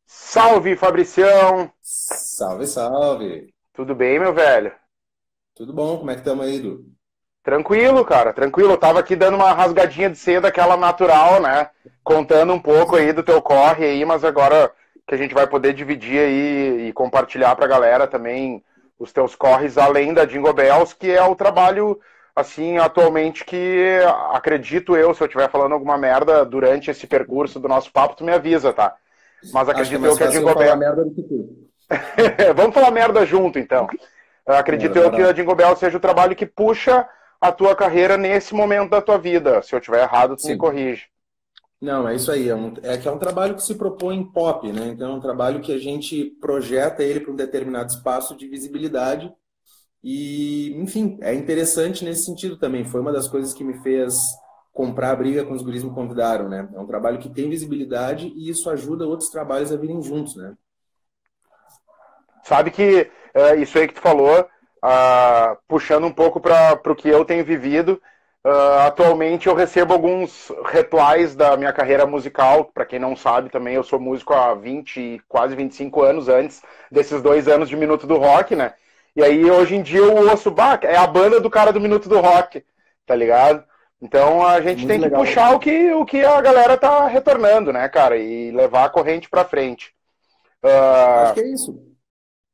Salve, Fabricião! Salve, salve! Tudo bem, meu velho? Tudo bom? Como é que estamos aí, Edu? Tranquilo, cara, tranquilo. Eu tava aqui dando uma rasgadinha de seda, aquela natural, né? Contando um pouco aí do teu corre aí, mas agora que a gente vai poder dividir aí e compartilhar pra galera também os teus corres além da Jingle Bells, que é o trabalho, assim, atualmente que acredito eu, se eu estiver falando alguma merda durante esse percurso do nosso papo, tu me avisa, tá? Mas Acho que é acredito eu mais que a fácil eu Jingle falar Bells... merda do que tu. Vamos falar merda junto, então. Bora, Acredito eu que bora. a Jingle Bell seja o trabalho que puxa a tua carreira nesse momento da tua vida. Se eu tiver errado, tu me Sim. corrige. Não, é isso aí. É um trabalho que se propõe em pop, né? Então é um trabalho que a gente projeta ele para um determinado espaço de visibilidade. E, enfim, é interessante nesse sentido também. Foi uma das coisas que me fez comprar a briga quando os guris me convidaram, né? É um trabalho que tem visibilidade e isso ajuda outros trabalhos a virem juntos, né? Sabe que isso aí que tu falou, puxando um pouco para o que eu tenho vivido, atualmente eu recebo alguns rituais da minha carreira musical. Para quem não sabe, também eu sou músico há 20, quase 25 anos antes desses 2 anos de Minuto do Rock, né? E aí hoje em dia eu ouço, bah, é a banda do cara do Minuto do Rock, tá ligado? Então a gente Muito tem que legal. puxar o que a galera tá retornando, né, cara? E levar a corrente pra frente. Acho Uh, que é isso.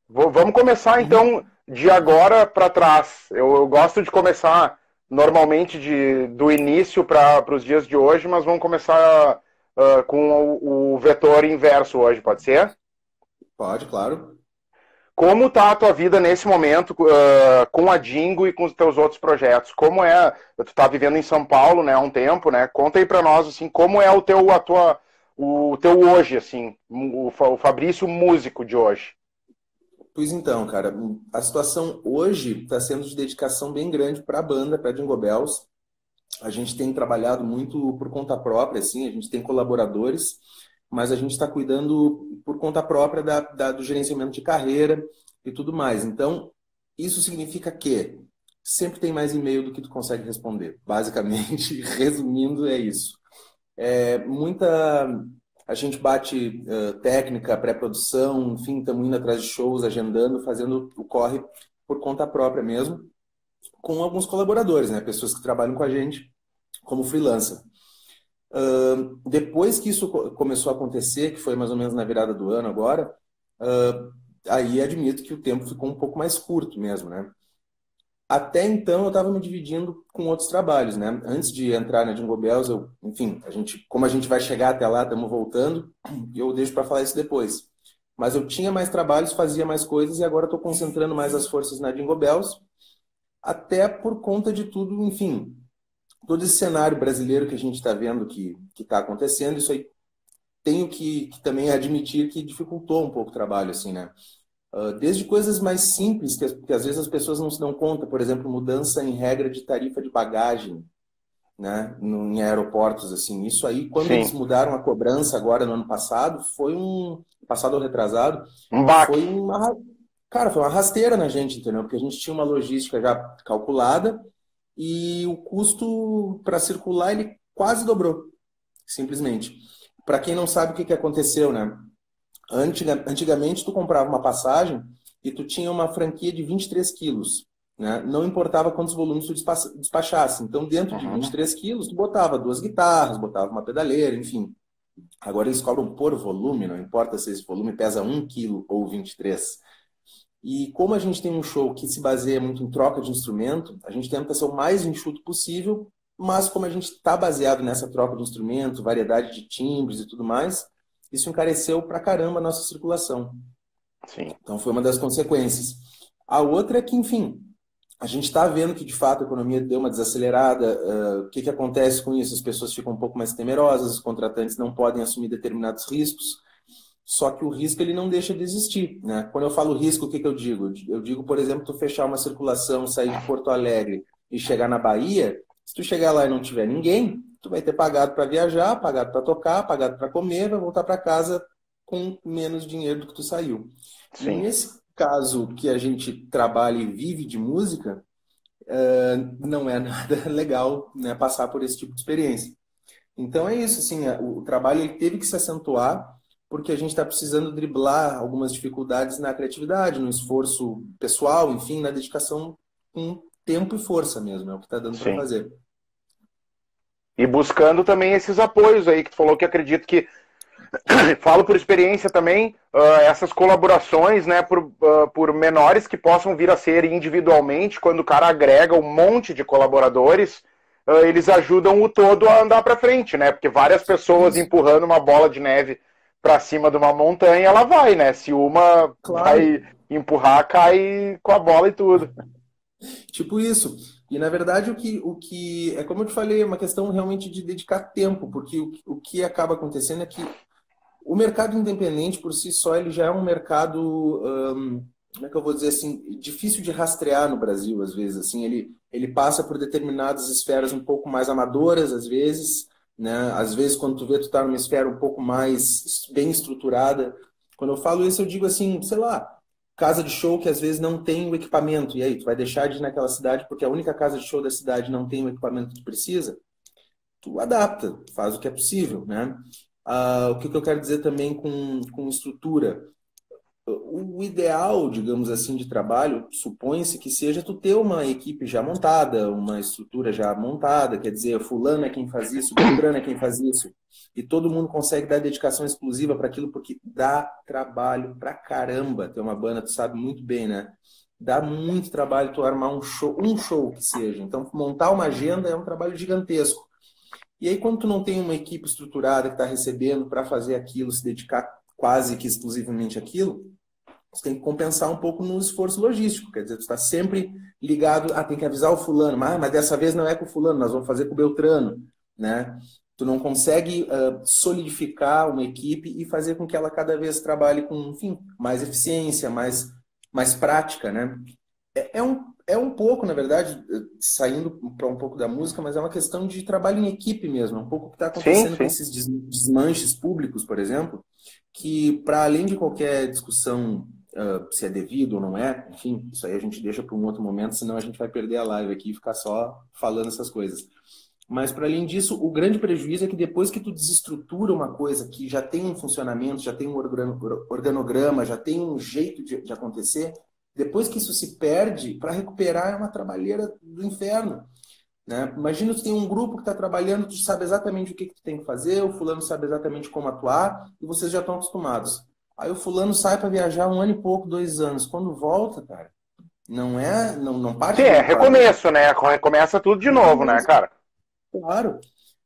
Vamos começar E então de agora para trás. Eu gosto de começar normalmente do início para os dias de hoje, mas vamos começar com o vetor inverso hoje, pode ser? pode, claro. Como tá a tua vida nesse momento com a Dingo e com os teus outros projetos? Como é? Tu tá vivendo em São Paulo, né, há um tempo, né? Conta aí para nós assim, como é o teu hoje, assim, o Fabrício músico de hoje. Pois então, cara, a situação hoje está sendo de dedicação bem grande para a banda, para Jingle Bells. A gente tem trabalhado muito por conta própria, assim, a gente tem colaboradores, mas a gente está cuidando por conta própria do gerenciamento de carreira e tudo mais. Então, isso significa que sempre tem mais e-mail do que tu consegue responder. Basicamente, resumindo, é isso. Muita. A gente bate técnica, pré-produção, enfim, estamos indo atrás de shows, agendando, fazendo o corre por conta própria mesmo, com alguns colaboradores, né? Pessoas que trabalham com a gente como freelancer. Depois que isso começou a acontecer, que foi mais ou menos na virada do ano agora, aí admito que o tempo ficou um pouco mais curto mesmo, né? Até então eu estava me dividindo com outros trabalhos, né? Antes de entrar na Jingle Bells, enfim, como a gente vai chegar até lá, estamos voltando, e eu deixo para falar isso depois. Mas eu tinha mais trabalhos, fazia mais coisas e agora estou concentrando mais as forças na Jingle Bells, até por conta de tudo, enfim, todo esse cenário brasileiro que a gente está vendo que está acontecendo, isso aí tenho que também admitir que dificultou um pouco o trabalho, assim, né? Desde coisas mais simples, que às vezes as pessoas não se dão conta, por exemplo, mudança em regra de tarifa de bagagem, né, em aeroportos, assim. Isso aí, quando eles Sim, mudaram a cobrança agora no ano passado, passado ou retrasado, um foi baque. cara, foi uma rasteira na gente, entendeu? Porque a gente tinha uma logística já calculada e o custo para circular ele quase dobrou, simplesmente. Para quem não sabe o que aconteceu, né? Antigamente, tu comprava uma passagem e tu tinha uma franquia de 23 quilos. Né? Não importava quantos volumes tu despachasse. Então, dentro de Uhum. 23 quilos, tu botava duas guitarras, botava uma pedaleira, enfim. Agora eles cobram por volume, não importa se esse volume pesa 1 quilo ou 23. E como a gente tem um show que se baseia muito em troca de instrumento, a gente tenta ser o mais enxuto possível, mas como a gente está baseado nessa troca de instrumento, variedade de timbres e tudo mais, isso encareceu pra caramba a nossa circulação. Sim. Então foi uma das consequências. A outra é que, enfim, a gente está vendo que de fato a economia deu uma desacelerada. O que acontece com isso? As pessoas ficam um pouco mais temerosas, os contratantes não podem assumir determinados riscos. Só que o risco ele não deixa de existir, né? Quando eu falo risco, o que eu digo? Eu digo, por exemplo, tu fechar uma circulação, sair de Porto Alegre e chegar na Bahia. Se tu chegar lá e não tiver ninguém, tu vai ter pagado para viajar, pagado para tocar, pagado para comer, vai voltar para casa com menos dinheiro do que tu saiu. E Sim. nesse caso que a gente trabalha e vive de música, não é nada legal, né, passar por esse tipo de experiência. Então é isso, assim, o trabalho ele teve que se acentuar porque a gente está precisando driblar algumas dificuldades na criatividade, no esforço pessoal, enfim, na dedicação com tempo e força mesmo, é o que está dando para Sim. fazer. E buscando também esses apoios aí, que tu falou que acredito que, falo por experiência também, essas colaborações, né, por menores que possam vir a ser individualmente, quando o cara agrega um monte de colaboradores, eles ajudam o todo a andar para frente, né, porque várias pessoas Isso. empurrando uma bola de neve para cima de uma montanha, ela vai, né, se uma Claro. vai empurrar, cai com a bola e tudo. Tipo isso. E na verdade o que é como eu te falei, é uma questão realmente de dedicar tempo, porque o que acaba acontecendo é que o mercado independente por si só ele já é um mercado, como é que eu vou dizer assim, difícil de rastrear no Brasil às vezes, assim, ele passa por determinadas esferas um pouco mais amadoras às vezes, né? Às vezes quando tu vê tu tá numa esfera um pouco mais bem estruturada. Quando eu falo isso eu digo assim, sei lá, casa de show que às vezes não tem o equipamento. E aí, tu vai deixar de ir naquela cidade porque a única casa de show da cidade não tem o equipamento que tu precisa? Tu adapta, faz o que é possível, né? O que eu quero dizer também com estrutura? O ideal, digamos assim, de trabalho, supõe-se que seja tu ter uma equipe já montada, uma estrutura já montada, quer dizer, fulano é quem faz isso, Beltrano é quem faz isso, e todo mundo consegue dar dedicação exclusiva para aquilo, porque dá trabalho pra caramba ter uma banda, tu sabe muito bem, né? Dá muito trabalho tu armar um show que seja. Então, montar uma agenda é um trabalho gigantesco. E aí, quando tu não tem uma equipe estruturada que está recebendo para fazer aquilo, se dedicar quase que exclusivamente àquilo, você tem que compensar um pouco no esforço logístico. Quer dizer, tu está sempre ligado, tem que avisar o fulano, mas dessa vez não é com o fulano, nós vamos fazer com o Beltrano, né? Tu não consegue solidificar uma equipe e fazer com que ela cada vez trabalhe com, enfim, mais eficiência, mais prática, né? É um pouco, na verdade, saindo para um pouco da música, mas é uma questão de trabalho em equipe mesmo. É um pouco o que está Sim, acontecendo com sim. esses desmanches públicos, por exemplo, que, para além de qualquer discussão se é devido ou não é, enfim, isso aí a gente deixa para um outro momento, senão a gente vai perder a live aqui e ficar só falando essas coisas. Mas, para além disso, o grande prejuízo é que depois que tu desestrutura uma coisa que já tem um funcionamento, já tem um organograma, já tem um jeito de acontecer, depois que isso se perde, para recuperar é uma trabalheira do inferno, né? Imagina tu tem um grupo que está trabalhando, tu sabe exatamente o que tu tem que fazer, o fulano sabe exatamente como atuar, e vocês já estão acostumados. Aí o fulano sai para viajar 1 ano e pouco, 2 anos. Quando volta, cara, não Sim, parte do é equipamento. recomeço, né? Recomeça tudo de novo, né, cara? Claro.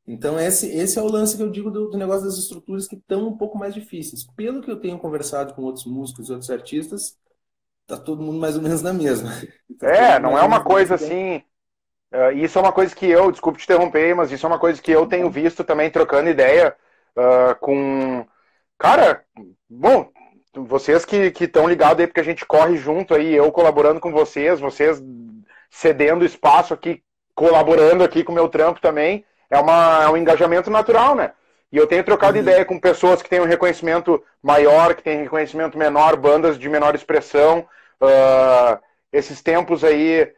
Então, esse é o lance que eu digo do negócio das estruturas que estão um pouco mais difíceis. Pelo que eu tenho conversado com outros músicos e outros artistas, tá todo mundo mais ou menos na mesma. Tá todo mundo Não mais é ou uma menos na coisa mesma. assim. Isso é uma coisa que eu, desculpe te interromper, mas isso é uma coisa que eu tenho visto também trocando ideia com. Cara, bom, vocês que estão ligados aí, porque a gente corre junto aí, eu colaborando com vocês cedendo espaço aqui, colaborando aqui com o meu trampo também, é um engajamento natural, né? E eu tenho trocado Uhum. ideia com pessoas que têm um reconhecimento maior, que têm reconhecimento menor, bandas de menor expressão. Esses tempos aí,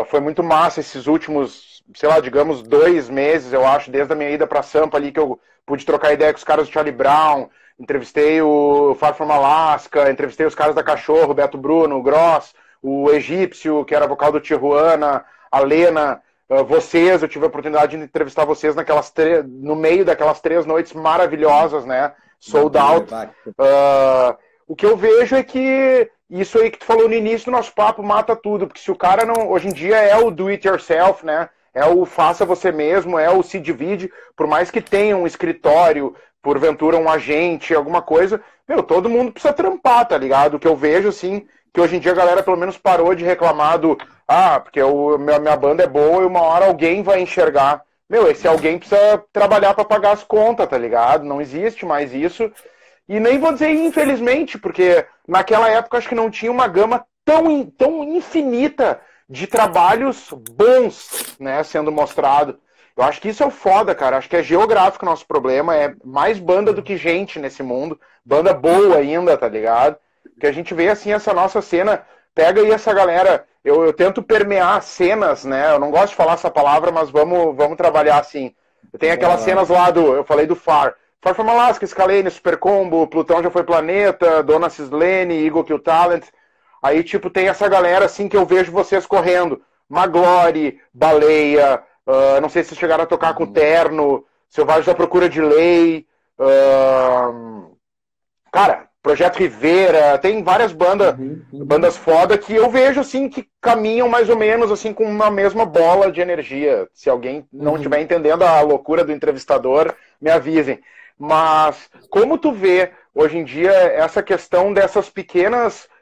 foi muito massa esses últimos, sei lá, digamos, 2 meses, eu acho, desde a minha ida pra Sampa ali, que eu pude trocar ideia com os caras do Charlie Brown, entrevistei o Far From Alaska, entrevistei os caras da Cachorro, Beto Bruno, o Gross, o Egípcio, que era vocal do Tijuana, a Lena, vocês, eu tive a oportunidade de entrevistar vocês no meio daquelas 3 noites maravilhosas, né? Sold Madeira, out. vaca. O que eu vejo é que isso aí que tu falou no início do nosso papo mata tudo, porque se o cara não. Hoje em dia é o do it yourself, né? É o faça você mesmo, é o se divide, por mais que tenha um escritório, porventura um agente, alguma coisa, meu, todo mundo precisa trampar, tá ligado? O que eu vejo, assim, que hoje em dia a galera pelo menos parou de reclamar porque minha banda é boa e uma hora alguém vai enxergar. Meu, esse alguém precisa trabalhar para pagar as contas, tá ligado? Não existe mais isso. E nem vou dizer infelizmente, porque naquela época acho que não tinha uma gama tão infinita de trabalhos bons, né, sendo mostrado. Eu acho que isso é o foda, cara. Acho que é geográfico o nosso problema. É mais banda do que gente nesse mundo. Banda boa ainda, tá ligado? Que a gente vê assim essa nossa cena. Pega aí essa galera. Eu tento permear cenas, né? Eu não gosto de falar essa palavra, mas vamos trabalhar assim. Eu tenho Bora aquelas lá. cenas lá eu falei do Far Far From Alaska, Scalene, Super Combo, Plutão Já Foi Planeta, Dona Cislene, Eagle Kill Talent. Aí, tipo, tem essa galera, assim, que eu vejo vocês correndo. Maglore, Baleia, não sei se vocês chegaram a tocar com Terno, Selvagens da Procura de Lei, cara, Projeto Rivera, tem várias bandas foda que eu vejo, assim, que caminham mais ou menos, assim, com uma mesma bola de energia. Se alguém não estiver entendendo a loucura do entrevistador, me avisem. Mas como tu vê, hoje em dia, essa questão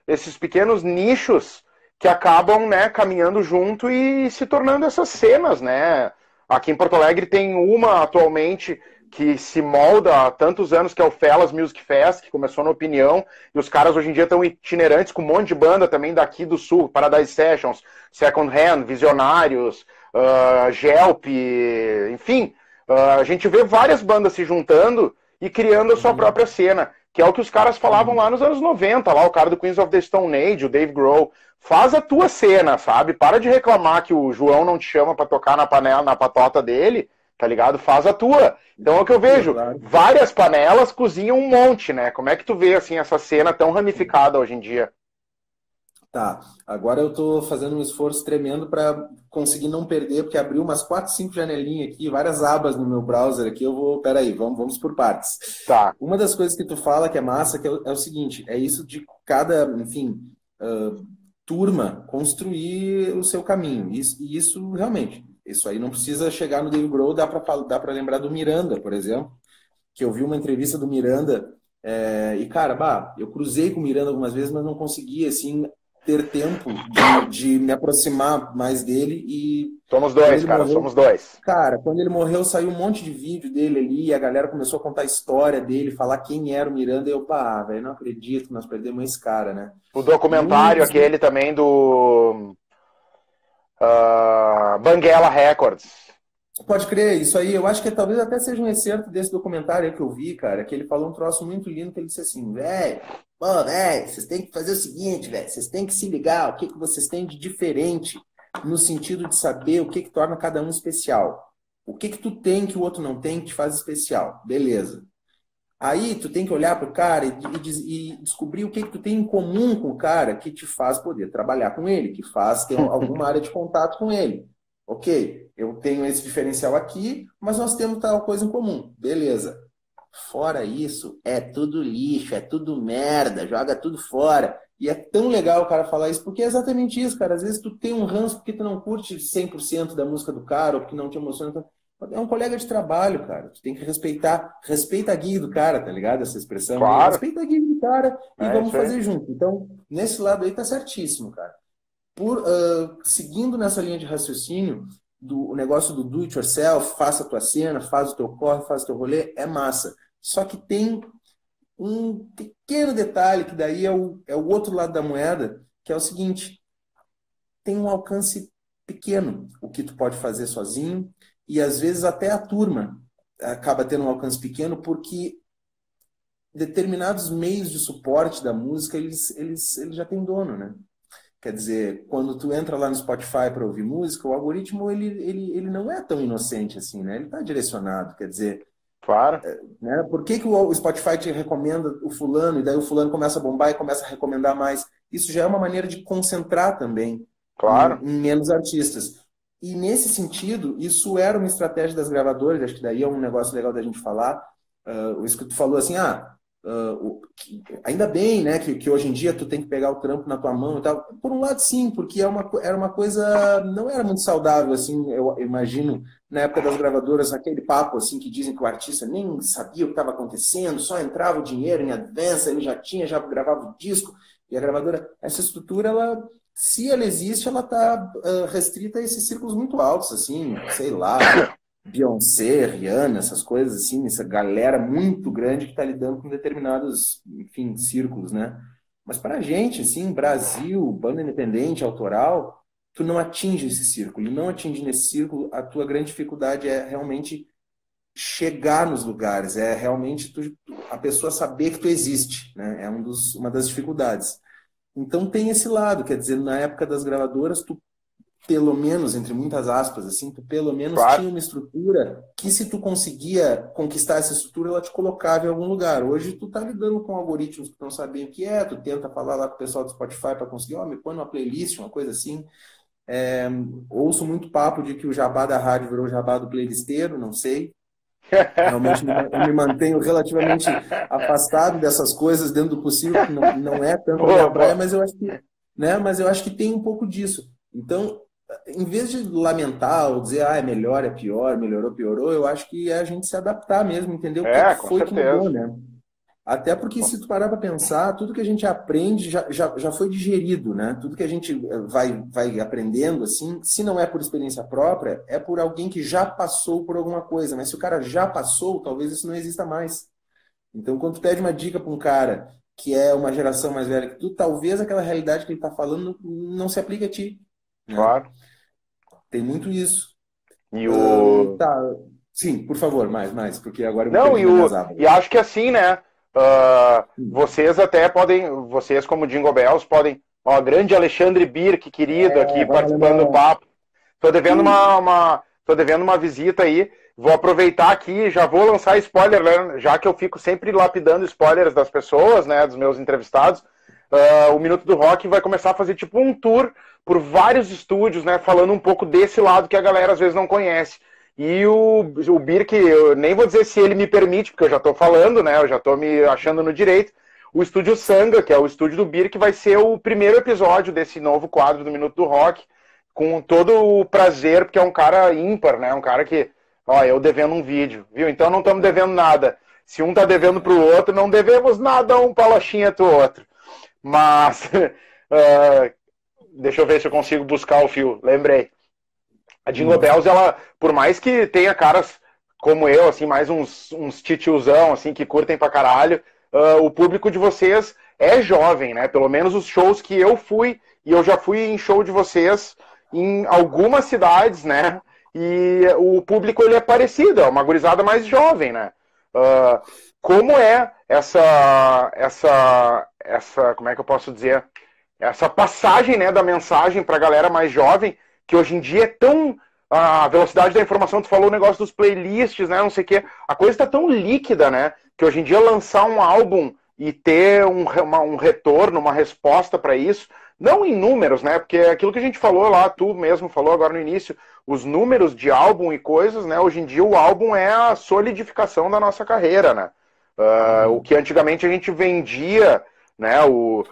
esses pequenos nichos que acabam, né, caminhando junto e se tornando essas cenas, né? Aqui em Porto Alegre tem uma atualmente que se molda há tantos anos, que é o Fellas Music Fest, que começou na Opinião, e os caras hoje em dia estão itinerantes com um monte de banda também daqui do Sul, Paradise Sessions, Second Hand, Visionários, Gelp, enfim, a gente vê várias bandas se juntando e criando a sua própria cena, que é o que os caras falavam lá nos anos 90, lá o cara do Queens of the Stone Age, o Dave Grohl. Faz a tua cena, sabe? Para de reclamar que o João não te chama pra tocar na panela, na patota dele, tá ligado? Faz a tua. Então é o que eu vejo. Claro. Várias panelas cozinham um monte, né? Como é que tu vê, assim, essa cena tão ramificada hoje em dia? Tá, agora eu tô fazendo um esforço tremendo para conseguir não perder, porque abriu umas 4, 5 janelinhas aqui, várias abas no meu browser aqui, peraí, vamos por partes. Tá. Uma das coisas que tu fala que é massa, que é o seguinte, é isso de cada, enfim, turma construir o seu caminho, e isso realmente, isso aí não precisa chegar no Dave Grohl, dá para lembrar do Miranda, por exemplo, que eu vi uma entrevista do Miranda, e cara, eu cruzei com o Miranda algumas vezes, mas não consegui, assim, ter tempo de me aproximar mais dele e... Somos dois, cara, somos dois. Cara, quando ele morreu, saiu um monte de vídeo dele ali, e a galera começou a contar a história dele, falar quem era o Miranda, e eu, velho, não acredito que nós perdemos esse cara, né? O documentário aquele também do Banguela Records. Pode crer, isso aí, eu acho que talvez até seja um excerto desse documentário aí que eu vi, cara, que ele falou um troço muito lindo, que ele disse assim, velho, vocês têm que fazer o seguinte, velho, vocês têm que se ligar, o que vocês têm de diferente, no sentido de saber o que torna cada um especial. O que tu tem que o outro não tem que te faz especial, beleza. Aí tu tem que olhar pro cara e descobrir o que tu tem em comum com o cara que te faz poder trabalhar com ele, que faz ter alguma área de contato com ele. Ok, eu tenho esse diferencial aqui, mas nós temos tal coisa em comum. Beleza. Fora isso, é tudo lixo, é tudo merda, joga tudo fora. E é tão legal o cara falar isso, porque é exatamente isso, cara. Às vezes tu tem um ranço porque tu não curte 100% da música do cara, ou porque não te emociona. É um colega de trabalho, cara. Tu tem que respeitar. Respeita a gig do cara, tá ligado? Essa expressão. Claro. Respeita a gig do cara e vamos fazer junto. Então, nesse lado aí tá certíssimo, cara. Seguindo nessa linha de raciocínio, o negócio do do it yourself, faça a tua cena, faz o teu corre, faz o teu rolê, é massa. Só que tem um pequeno detalhe, que daí é o outro lado da moeda, que é o seguinte, tem um alcance pequeno, o que tu pode fazer sozinho, e às vezes até a turma acaba tendo um alcance pequeno, porque determinados meios de suporte da música, eles já têm dono, né? Quer dizer, quando tu entra lá no Spotify para ouvir música, o algoritmo ele não é tão inocente assim, né? Ele está direcionado, quer dizer... Claro. Né? Por que o Spotify te recomenda o fulano, e daí o fulano começa a bombar e começa a recomendar mais? Isso já é uma maneira de concentrar também em menos artistas. E nesse sentido, isso era uma estratégia das gravadoras, acho que daí é um negócio legal da gente falar. Isso que tu falou assim, ainda bem, né, que hoje em dia tu tem que pegar o trampo na tua mão e tal. Por um lado, sim, porque era uma coisa, não era muito saudável, assim, eu imagino, na época das gravadoras, aquele papo, assim, que dizem que o artista nem sabia o que estava acontecendo, só entrava o dinheiro em advance, ele já gravava o disco, e a gravadora, essa estrutura, se ela existe, ela está restrita a esses círculos muito altos, assim, sei lá... Beyoncé, Rihanna, essas coisas assim, essa galera muito grande que está lidando com determinados, enfim, círculos, né? Mas para a gente, assim, Brasil, banda independente, autoral, tu não atinge esse círculo. E não atinge nesse círculo, a tua grande dificuldade é realmente chegar nos lugares, é realmente a pessoa saber que tu existe, né? É uma das dificuldades. Então tem esse lado, quer dizer, na época das gravadoras, tu pelo menos, entre muitas aspas, assim, tu pelo menos Claro. tinha uma estrutura que, se tu conseguia conquistar essa estrutura, ela te colocava em algum lugar. Hoje tu tá lidando com algoritmos que não sabem o que é, tu tenta falar lá com o pessoal do Spotify para conseguir, me põe numa playlist, uma coisa assim. Ouço muito papo de que o jabá da rádio virou o jabá do playlisteiro, não sei. Realmente eu me mantenho relativamente afastado dessas coisas dentro do possível, porque não é tanto a minha Boa, praia, boa. mas eu acho que, né, mas eu acho que tem um pouco disso. Então, em vez de lamentar ou dizer, é melhor, é pior, melhorou, piorou, eu acho que é a gente se adaptar mesmo, entender o que Com foi que mudou, certeza. né? Até porque, se tu parar para pensar, tudo que a gente aprende já foi digerido, né? Tudo que a gente vai aprendendo, assim, se não é por experiência própria, é por alguém que já passou por alguma coisa. Mas se o cara já passou, talvez isso não exista mais. Então, quando tu pede uma dica para um cara que é uma geração mais velha que tu, talvez aquela realidade que ele está falando não se aplique a ti, né? Claro. Tem muito isso. E o. Tá. Sim, por favor, mais, porque agora eu me Não, perdi nas minhas abas. e acho que assim, né? Vocês até podem, vocês como Jingle Bells podem, ó, grande Alexandre Birk, querido, aqui Vamos, participando do alemão. papo. Tô devendo uma visita aí. Vou aproveitar aqui, já vou lançar spoiler, né? Já que eu fico sempre lapidando spoilers das pessoas, né? Dos meus entrevistados. O Minuto do Rock vai começar a fazer tipo um tour por vários estúdios, né? Falando um pouco desse lado que a galera às vezes não conhece. E o Birk, eu nem vou dizer se ele me permite, porque eu já tô falando, né? Eu já tô me achando no direito. O estúdio Sanga, que é o estúdio do Birk, vai ser o primeiro episódio desse novo quadro do Minuto do Rock, com todo o prazer, porque é um cara ímpar, né? Um cara que, ó, eu devendo um vídeo, viu? Então não estamos devendo nada. Se um tá devendo pro outro, não devemos nada, um palachinha pro outro. Mas, deixa eu ver se eu consigo buscar o fio. Lembrei. A Jingle Bells, ela, por mais que tenha caras como eu, assim, mais uns titiozão, assim, que curtem pra caralho, o público de vocês é jovem, né? Pelo menos os shows que eu fui, e eu já fui em show de vocês em algumas cidades, né? E o público, ele é parecido, é uma gurizada mais jovem, né? Como é como é que eu posso dizer? Essa passagem, né, da mensagem pra galera mais jovem, que hoje em dia é tão... A velocidade da informação, tu falou o negócio dos playlists, né, não sei o quê. A coisa tá tão líquida, né, que hoje em dia lançar um álbum e ter um retorno, uma resposta para isso, não em números, né, porque aquilo que a gente falou lá, tu mesmo falou agora no início, os números de álbum e coisas, né, hoje em dia o álbum é a solidificação da nossa carreira, né. O que antigamente a gente vendia, né, o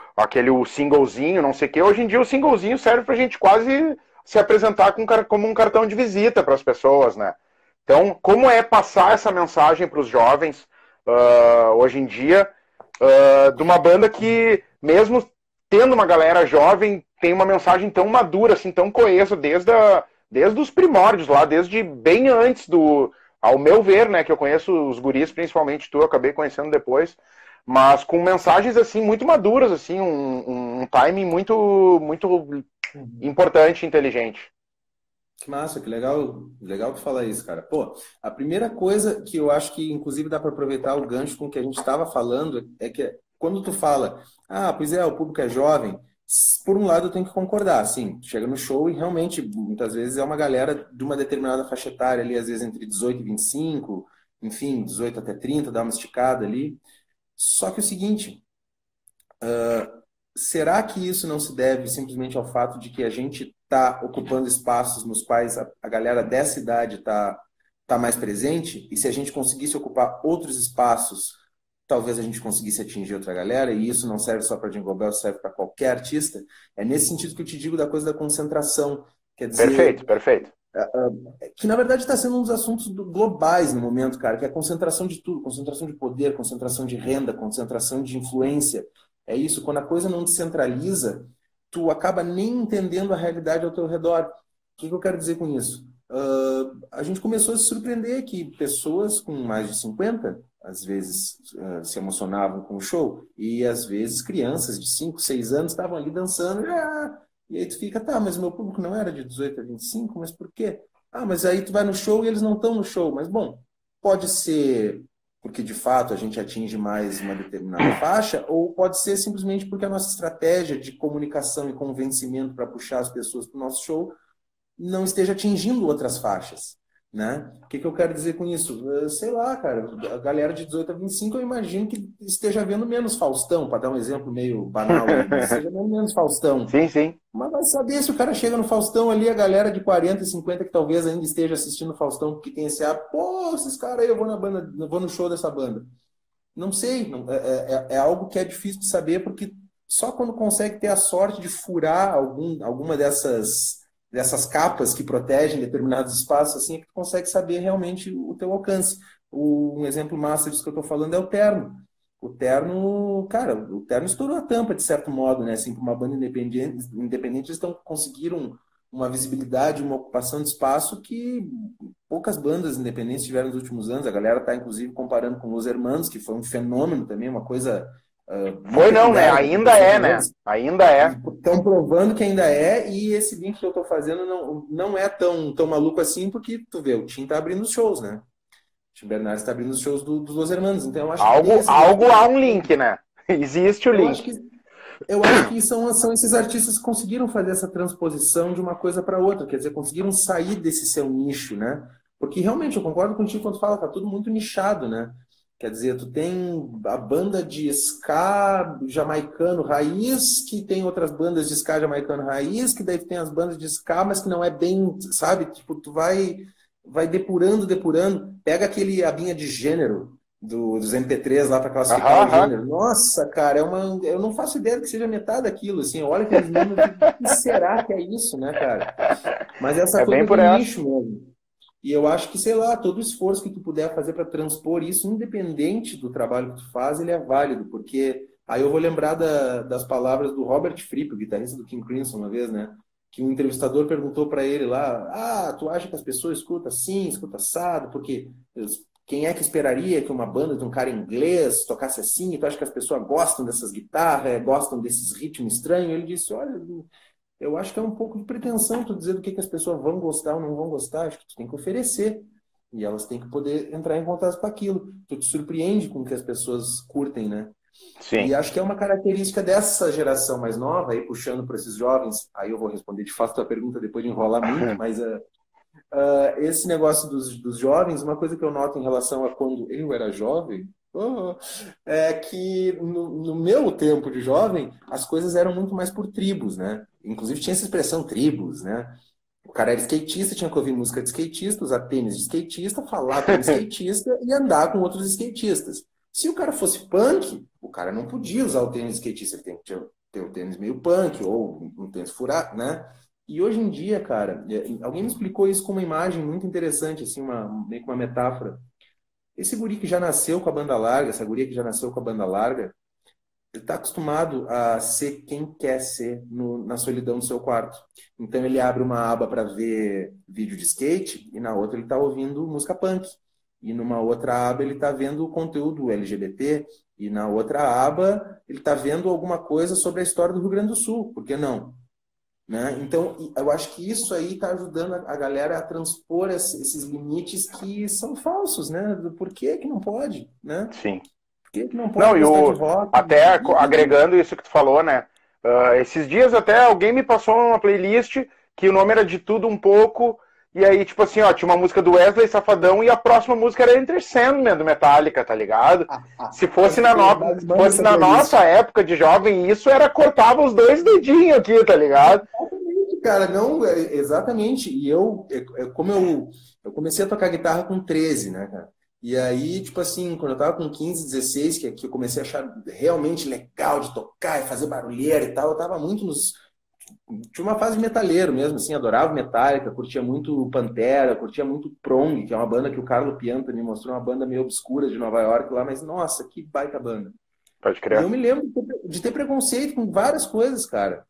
singlezinho, não sei o quê, hoje em dia o singlezinho serve pra gente quase se apresentar como um cartão de visita para as pessoas, né? Então, como é passar essa mensagem para os jovens hoje em dia, de uma banda que, mesmo tendo uma galera jovem, tem uma mensagem tão madura, assim, tão coesa, desde os primórdios lá, desde bem antes ao meu ver, né, que eu conheço os guris, principalmente tu, eu acabei conhecendo depois, mas com mensagens, assim, muito maduras, assim, um timing muito, muito importante e inteligente. Que massa, que legal, legal que fala isso, cara. Pô, a primeira coisa que eu acho que, inclusive, dá para aproveitar o gancho com o que a gente estava falando é que quando tu fala, pois é, o público é jovem, por um lado eu tenho que concordar, assim, tu chega no show e realmente, muitas vezes, é uma galera de uma determinada faixa etária ali, às vezes entre 18 e 25, enfim, 18 até 30, dá uma esticada ali. Só que o seguinte, será que isso não se deve simplesmente ao fato de que a gente está ocupando espaços nos quais a galera dessa idade tá mais presente? E se a gente conseguisse ocupar outros espaços, talvez a gente conseguisse atingir outra galera, e isso não serve só para Jingle Bells, serve para qualquer artista? É nesse sentido que eu te digo da coisa da concentração. Quer Perfeito, dizer, perfeito. que na verdade está sendo um dos assuntos globais no momento, cara, que é a concentração de tudo, concentração de poder, concentração de renda, concentração de influência. É isso, quando a coisa não descentraliza, tu acaba nem entendendo a realidade ao teu redor. O que eu quero dizer com isso? A gente começou a se surpreender que pessoas com mais de 50, às vezes, se emocionavam com o show, e às vezes crianças de 5, 6 anos estavam ali dançando, e aí tu fica, tá, mas o meu público não era de 18 a 25, mas por quê? Mas aí tu vai no show e eles não estão no show. Mas, bom, pode ser porque de fato a gente atinge mais uma determinada faixa, ou pode ser simplesmente porque a nossa estratégia de comunicação e convencimento para puxar as pessoas para o nosso show não esteja atingindo outras faixas, né? O que que eu quero dizer com isso? Sei lá, cara, a galera de 18 a 25 eu imagino que esteja vendo menos Faustão, para dar um exemplo meio banal aí, mas esteja vendo menos Faustão. Sim, sim. Mas vai saber se o cara chega no Faustão ali, a galera de 40 e 50 que talvez ainda esteja assistindo o Faustão, porque tem esse pô, esses caras aí, eu vou na banda, eu vou no show dessa banda. Não sei, é algo que é difícil de saber, porque só quando consegue ter a sorte de furar alguma dessas capas que protegem determinados espaços, assim, é que tu consegue saber realmente o teu alcance. Um exemplo massa disso que eu estou falando é o Terno. O Terno, cara, o Terno estourou a tampa, de certo modo, né? Assim, para uma banda independente, eles conseguiram uma visibilidade, uma ocupação de espaço que poucas bandas independentes tiveram nos últimos anos. A galera está, inclusive, comparando com Los Hermanos, que foi um fenômeno também, uma coisa... Foi não, né? Ainda é, né? Ainda é. Estão provando que ainda é, e esse link que eu estou fazendo não é tão maluco assim, porque, tu vê, o Tim tá abrindo os shows, né? O Tim Bernardes está abrindo os shows dos Los Hermanos, então eu acho que... Algo há um link, né? Existe o link. Eu acho que são esses artistas que conseguiram fazer essa transposição de uma coisa para outra, quer dizer, conseguiram sair desse seu nicho, né? Porque realmente eu concordo contigo quando fala, tá tudo muito nichado, né? Quer dizer, tu tem a banda de ska jamaicano raiz, que tem outras bandas de ska jamaicano raiz, que daí tu tem as bandas de ska, mas que não é bem, sabe? Tipo, tu vai depurando. Pega aquele abinha de gênero dos MP3 lá para classificar o gênero. Nossa, cara, eu não faço ideia que seja metade daquilo, assim. Olha aqueles números, o que será que é isso, né, cara? Mas essa coisa do nicho mesmo. E eu acho que, sei lá, todo o esforço que tu puder fazer para transpor isso, independente do trabalho que tu faz, ele é válido, porque aí eu vou lembrar das palavras do Robert Fripp, o guitarrista do King Crimson, uma vez, né? Que um entrevistador perguntou para ele lá, tu acha que as pessoas escutam assim, escutam assado, porque quem é que esperaria que uma banda de um cara inglês tocasse assim, e tu acha que as pessoas gostam dessas guitarras, gostam desses ritmos estranhos? Ele disse, olha... Eu acho que é um pouco de pretensão tu dizer do que as pessoas vão gostar ou não vão gostar. Acho que tu tem que oferecer. E elas têm que poder entrar em contato com aquilo. Tu te surpreende com o que as pessoas curtem, né? Sim. E acho que é uma característica dessa geração mais nova, aí puxando para esses jovens, aí eu vou responder de fato a tua pergunta depois de enrolar muito, mas esse negócio dos jovens, uma coisa que eu noto em relação a quando eu era jovem, é que no meu tempo de jovem, as coisas eram muito mais por tribos, né? Inclusive tinha essa expressão tribos, né? O cara era skatista, tinha que ouvir música de skatista, usar tênis de skatista, falar como skatista e andar com outros skatistas. Se o cara fosse punk, o cara não podia usar o tênis de skatista, ele tem que ter o tênis meio punk ou um tênis furado, né? E hoje em dia, cara, alguém me explicou isso com uma imagem muito interessante, assim, meio que uma metáfora. Esse guri que já nasceu com a banda larga, essa guria que já nasceu com a banda larga, ele está acostumado a ser quem quer ser na solidão do seu quarto. Então ele abre uma aba para ver vídeo de skate e na outra ele está ouvindo música punk. E numa outra aba ele está vendo conteúdo LGBT e na outra aba ele está vendo alguma coisa sobre a história do Rio Grande do Sul. Por que não? Né? Então, eu acho que isso aí está ajudando a galera a transpor esses limites que são falsos, né? Do porquê que não pode, né? Sim. Por que não pode gostar de rock? Até agregando isso que tu falou, né? Esses dias até alguém me passou uma playlist que o nome era De Tudo Um Pouco, e aí, tipo assim, ó, tinha uma música do Wesley Safadão e a próxima música era Enter Sandman, do Metallica, tá ligado? Se fosse na nossa época de jovem, isso era cortava os 2 dedinhos aqui, tá ligado? Cara, não, exatamente. E como eu comecei a tocar guitarra com 13, né, cara? E aí, tipo assim, quando eu tava com 15, 16, que eu comecei a achar realmente legal de tocar e fazer barulheira e tal, eu tava muito tinha uma fase de metaleiro mesmo, assim, adorava Metallica, curtia muito Pantera, curtia muito Prong, que é uma banda que o Carlo Pianta me mostrou, uma banda meio obscura de Nova York lá, mas nossa, que baita banda. Pode crer. E eu me lembro de ter preconceito com várias coisas, cara.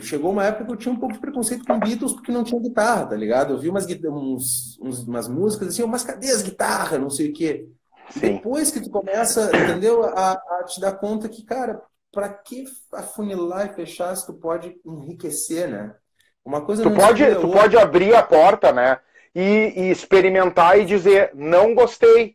Chegou uma época que eu tinha um pouco de preconceito com Beatles porque não tinha guitarra, tá ligado? Eu vi umas músicas assim, mas cadê as guitarras? Não sei o quê. Depois que tu começa, entendeu? A te dar conta que, cara, pra que afunilar e fechar se tu pode enriquecer, né? Uma coisa tu pode abrir a porta, né? E experimentar e dizer, não gostei,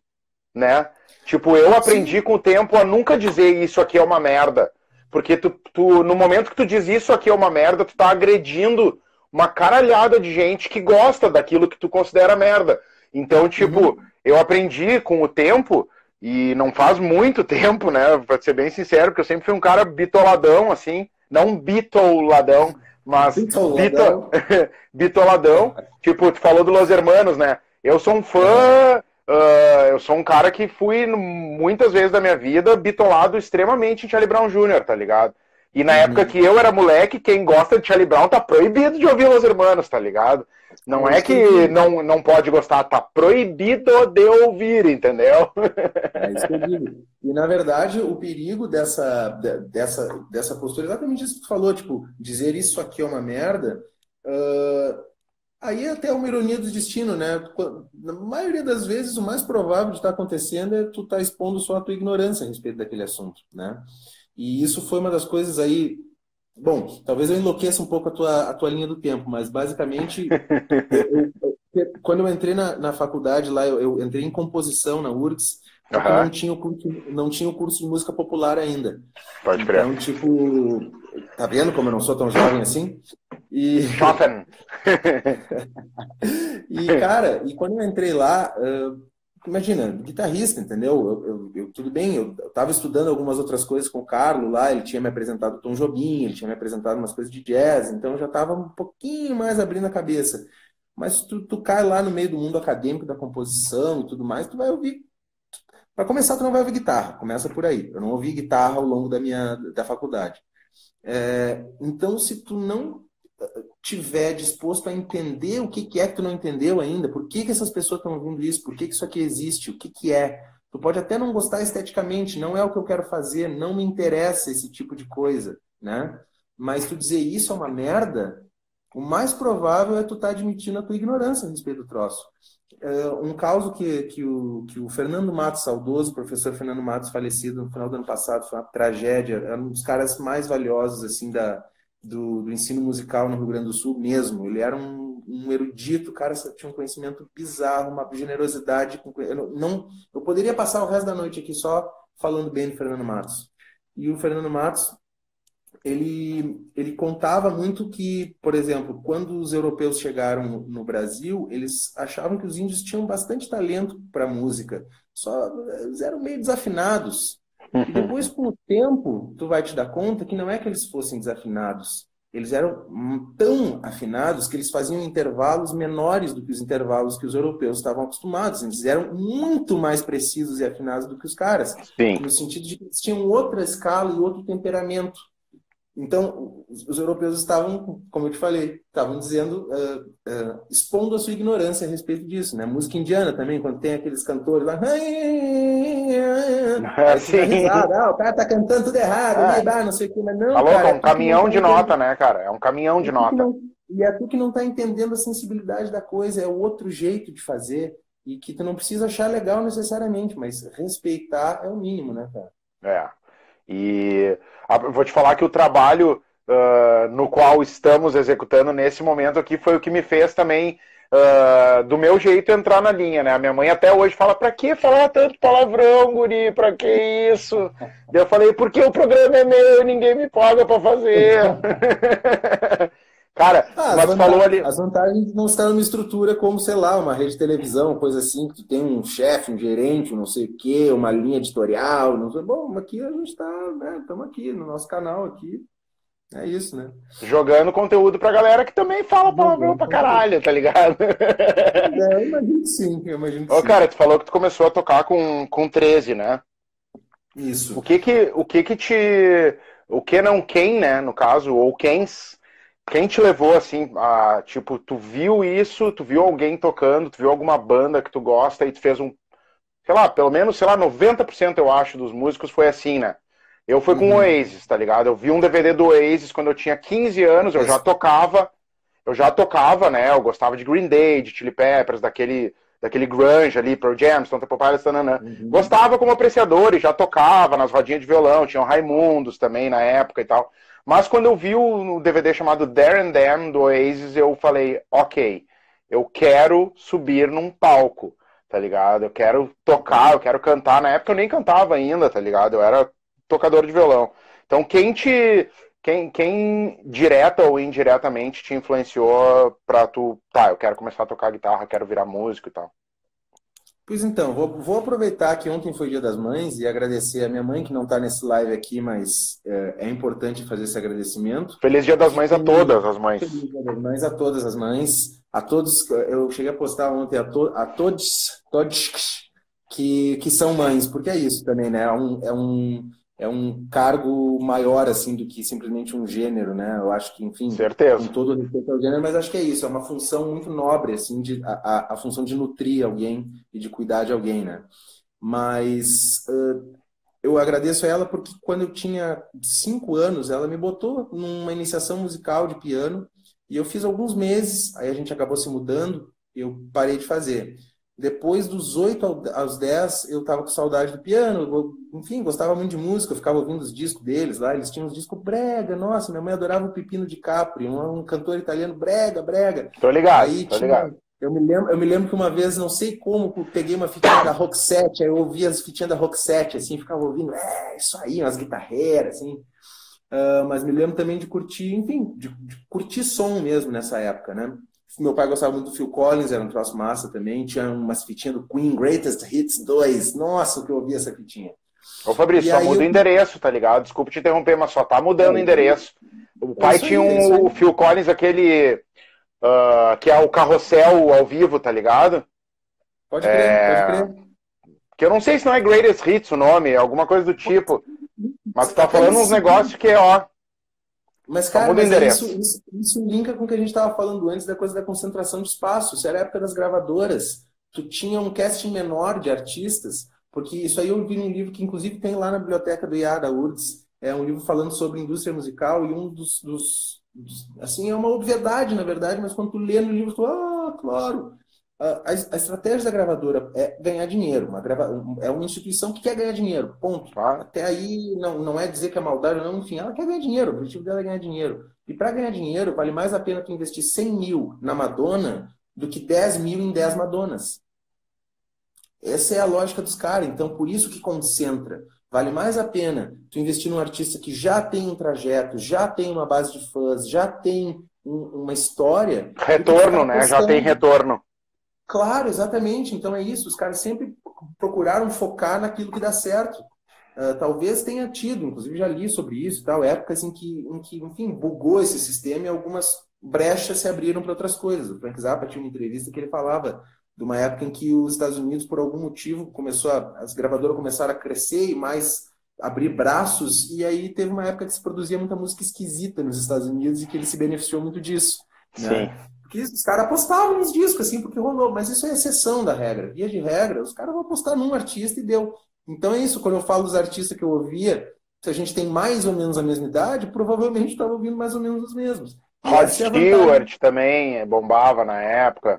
né? Tipo, eu aprendi com o tempo a nunca dizer isso aqui é uma merda. Porque no momento que tu diz isso aqui é uma merda, tu tá agredindo uma caralhada de gente que gosta daquilo que tu considera merda. Então, tipo, eu aprendi com o tempo, e não faz muito tempo, né, pra ser bem sincero, porque eu sempre fui um cara bitoladão, assim, não bitoladão, mas Bitoladão. bitoladão. Tipo, tu falou do Los Hermanos, né? Eu sou um fã, eu sou um cara que fui muitas vezes da minha vida bitolado extremamente em Charlie Brown Jr., tá ligado? E na época que eu era moleque, quem gosta de Charlie Brown tá proibido de ouvir Los Hermanos, tá ligado? Não é que não pode gostar, tá proibido de ouvir, entendeu? É isso que eu digo. E, na verdade, o perigo dessa postura, exatamente isso que tu falou, tipo, dizer isso aqui é uma merda, aí é até uma ironia do destino, né? Na maioria das vezes, o mais provável de estar acontecendo é tu estar expondo só a tua ignorância a respeito daquele assunto, né? E isso foi uma das coisas aí. Bom, talvez eu enlouqueça um pouco a tua linha do tempo, mas basicamente, quando eu entrei na faculdade lá, eu entrei em composição na URGS, só que não tinha o curso de música popular ainda. Pode crer. Então, tipo, tá vendo como eu não sou tão jovem assim? Jovem! E, cara, quando eu entrei lá, imagina, guitarrista, entendeu? Tudo bem, eu estava estudando algumas outras coisas com o Carlos lá, ele tinha me apresentado o Tom Jobim, ele tinha me apresentado umas coisas de jazz, então eu já estava um pouquinho mais abrindo a cabeça. Mas tu cai lá no meio do mundo acadêmico da composição e tudo mais, tu vai ouvir. Para começar, tu não vai ouvir guitarra, começa por aí. Eu não ouvi guitarra ao longo da faculdade. Então, se tu não tiver disposto a entender o que é que tu não entendeu ainda, por que essas pessoas estão ouvindo isso, por que isso aqui existe, o que é. Tu pode até não gostar esteticamente, não é o que eu quero fazer, não me interessa esse tipo de coisa, né? Mas tu dizer isso é uma merda, o mais provável é tu estar admitindo a tua ignorância a respeito do troço. Um caso que o Fernando Matos, saudoso, o professor Fernando Matos, falecido no final do ano passado, foi uma tragédia, era um dos caras mais valiosos, assim, do ensino musical no Rio Grande do Sul mesmo. Ele era um erudito, o cara tinha um conhecimento bizarro, uma generosidade. Eu poderia passar o resto da noite aqui só falando bem do Fernando Matos. E o Fernando Matos, ele contava muito que, por exemplo, quando os europeus chegaram no Brasil, eles achavam que os índios tinham bastante talento para música, só eles eram meio desafinados. E depois, com o tempo, tu vai te dar conta que não é que eles fossem desafinados. Eles eram tão afinados que eles faziam intervalos menores do que os intervalos que os europeus estavam acostumados. Eles eram muito mais precisos e afinados do que os caras. Sim. No sentido de que eles tinham outra escala e outro temperamento. Então, os europeus estavam, como eu te falei, estavam dizendo, expondo a sua ignorância a respeito disso, né? Música indiana também, quando tem aqueles cantores lá, aí fica risada, o cara tá cantando tudo errado, não sei o que, mas não, cara, é um caminhão de nota, né, cara? É um caminhão de nota. E é tu que não tá entendendo a sensibilidade da coisa, é o outro jeito de fazer, e que tu não precisa achar legal necessariamente, mas respeitar é o mínimo, né, cara? E vou te falar que o trabalho no qual estamos executando nesse momento aqui foi o que me fez também, do meu jeito, entrar na linha, né? A minha mãe até hoje fala, pra que falar tanto palavrão, guri? Pra que isso? Eu falei, porque o programa é meu e ninguém me paga pra fazer. Cara, mas falou ali... As vantagens de não estar numa estrutura como, sei lá, uma rede de televisão, coisa assim, que tu tem um chefe, um gerente, um não sei o quê, uma linha editorial, não sei... Bom, aqui a gente tá, né, estamos aqui no nosso canal aqui, é isso, né? Jogando conteúdo pra galera que também fala palavrão pra caralho, tá ligado? Eu imagino que sim, Cara, tu falou que tu começou a tocar com 13, né? Isso. O que não quem, né, no caso, ou quem te levou, assim, tipo, tu viu isso, tu viu alguém tocando, tu viu alguma banda que tu gosta e tu fez sei lá, pelo menos, 90% eu acho dos músicos foi assim, né? Eu fui com o Oasis, tá ligado? Eu vi um DVD do Oasis quando eu tinha 15 anos, eu já tocava, né? Eu gostava de Green Day, de Chili Peppers, daquele grunge ali, Pearl Jam, Stone Temple Pilots, tananã. Gostava como apreciador e já tocava nas rodinhas de violão, tinha o Raimundos também na época e tal. Mas quando eu vi o DVD chamado There and Them, do Oasis, eu falei, ok, eu quero subir num palco, tá ligado? Eu quero tocar, eu quero cantar. Na época eu nem cantava ainda, tá ligado? Eu era tocador de violão. Então quem te Quem direta ou indiretamente te influenciou pra tu, tá, eu quero começar a tocar guitarra, quero virar músico e tal? Pois então, vou aproveitar que ontem foi Dia das Mães e agradecer a minha mãe, que não está nesse live aqui, mas é importante fazer esse agradecimento. Feliz Dia das Mães a Que todas as mães. Feliz Dia das Mães a todas as mães, a todos, eu cheguei a postar ontem a todos que são mães, porque é isso também, né? É um cargo maior, assim, do que simplesmente um gênero, né? Eu acho que, enfim, com Certeza. todo o respeito ao gênero, mas acho que é isso, é uma função muito nobre, assim, a função de nutrir alguém e de cuidar de alguém, né? Mas eu agradeço a ela porque quando eu tinha 5 anos, ela me botou numa iniciação musical de piano e eu fiz alguns meses, aí a gente acabou se mudando, eu parei de fazer. Depois dos 8 aos 10, eu estava com saudade do piano, enfim, gostava muito de música, eu ficava ouvindo os discos deles lá, eles tinham uns discos brega, nossa, minha mãe adorava o Pipino di Capri, um cantor italiano brega, brega. Tô ligado, Aí tô tinha, ligado. eu me lembro que uma vez, não sei como, eu peguei uma fitinha da Roxette, aí eu ouvia as fitinhas da Roxette, assim, ficava ouvindo, isso aí, umas guitarreiras, assim. Mas me lembro também de curtir, enfim, de curtir som mesmo nessa época, né? Meu pai gostava muito do Phil Collins, era um troço massa também. Tinha umas fitinhas do Queen, Greatest Hits 2. Nossa, o que eu ouvia essa fitinha. Ô Fabrício, E só aí muda o eu. endereço, tá ligado? Desculpa te interromper, mas só tá mudando o endereço. O É pai isso tinha aí, é isso aí. o Phil Collins, aquele que é o carrossel ao vivo, tá ligado? Pode crer, pode crer. Que eu não sei se não é Greatest Hits o nome, é alguma coisa do tipo. Mas tu tá Até falando uns nesse negócios que, ó, Mas, só cara, muda o mas é isso, endereço. isso linka com o que a gente estava falando antes da coisa da concentração de espaço. Isso era a época das gravadoras. Tu tinha um casting menor de artistas, porque isso aí eu vi num livro que, inclusive, tem lá na biblioteca do IAA, da URGS. É um livro falando sobre indústria musical e assim, é uma obviedade, na verdade, mas quando tu lê no livro, tu, claro. A estratégia da gravadora é ganhar dinheiro. É uma instituição que quer ganhar dinheiro, ponto. Tá? Até aí não é dizer que é maldade, não, enfim, ela quer ganhar dinheiro, o objetivo dela é ganhar dinheiro. E para ganhar dinheiro, vale mais a pena tu investir 100 mil na Madonna do que 10 mil em 10 Madonas. Essa é a lógica dos caras, então por isso que concentra. Vale mais a pena tu investir num artista que já tem um trajeto, já tem uma base de fãs, já tem uma história, do que tu ficar Retorno, né? Já tem apostando. retorno. Claro, exatamente. Então é isso. Os caras sempre procuraram focar naquilo que dá certo. Talvez tenha tido, inclusive já li sobre isso, e tal, épocas em que, enfim, bugou esse sistema e algumas brechas se abriram para outras coisas. O Frank Zappa tinha uma entrevista que ele falava de uma época em que os Estados Unidos, por algum motivo, as gravadoras começaram a crescer e mais abrir braços, e aí teve uma época que se produzia muita música esquisita nos Estados Unidos e que ele se beneficiou muito disso, Sim. né? Porque os caras apostavam nos discos, assim, porque rolou. Mas isso é exceção da regra. Via de regra, os caras vão apostar num artista e deu. Então é isso, quando eu falo dos artistas que eu ouvia, se a gente tem mais ou menos a mesma idade, provavelmente estava ouvindo mais ou menos os mesmos. E Rod essa é a vantagem. Stewart também bombava na época.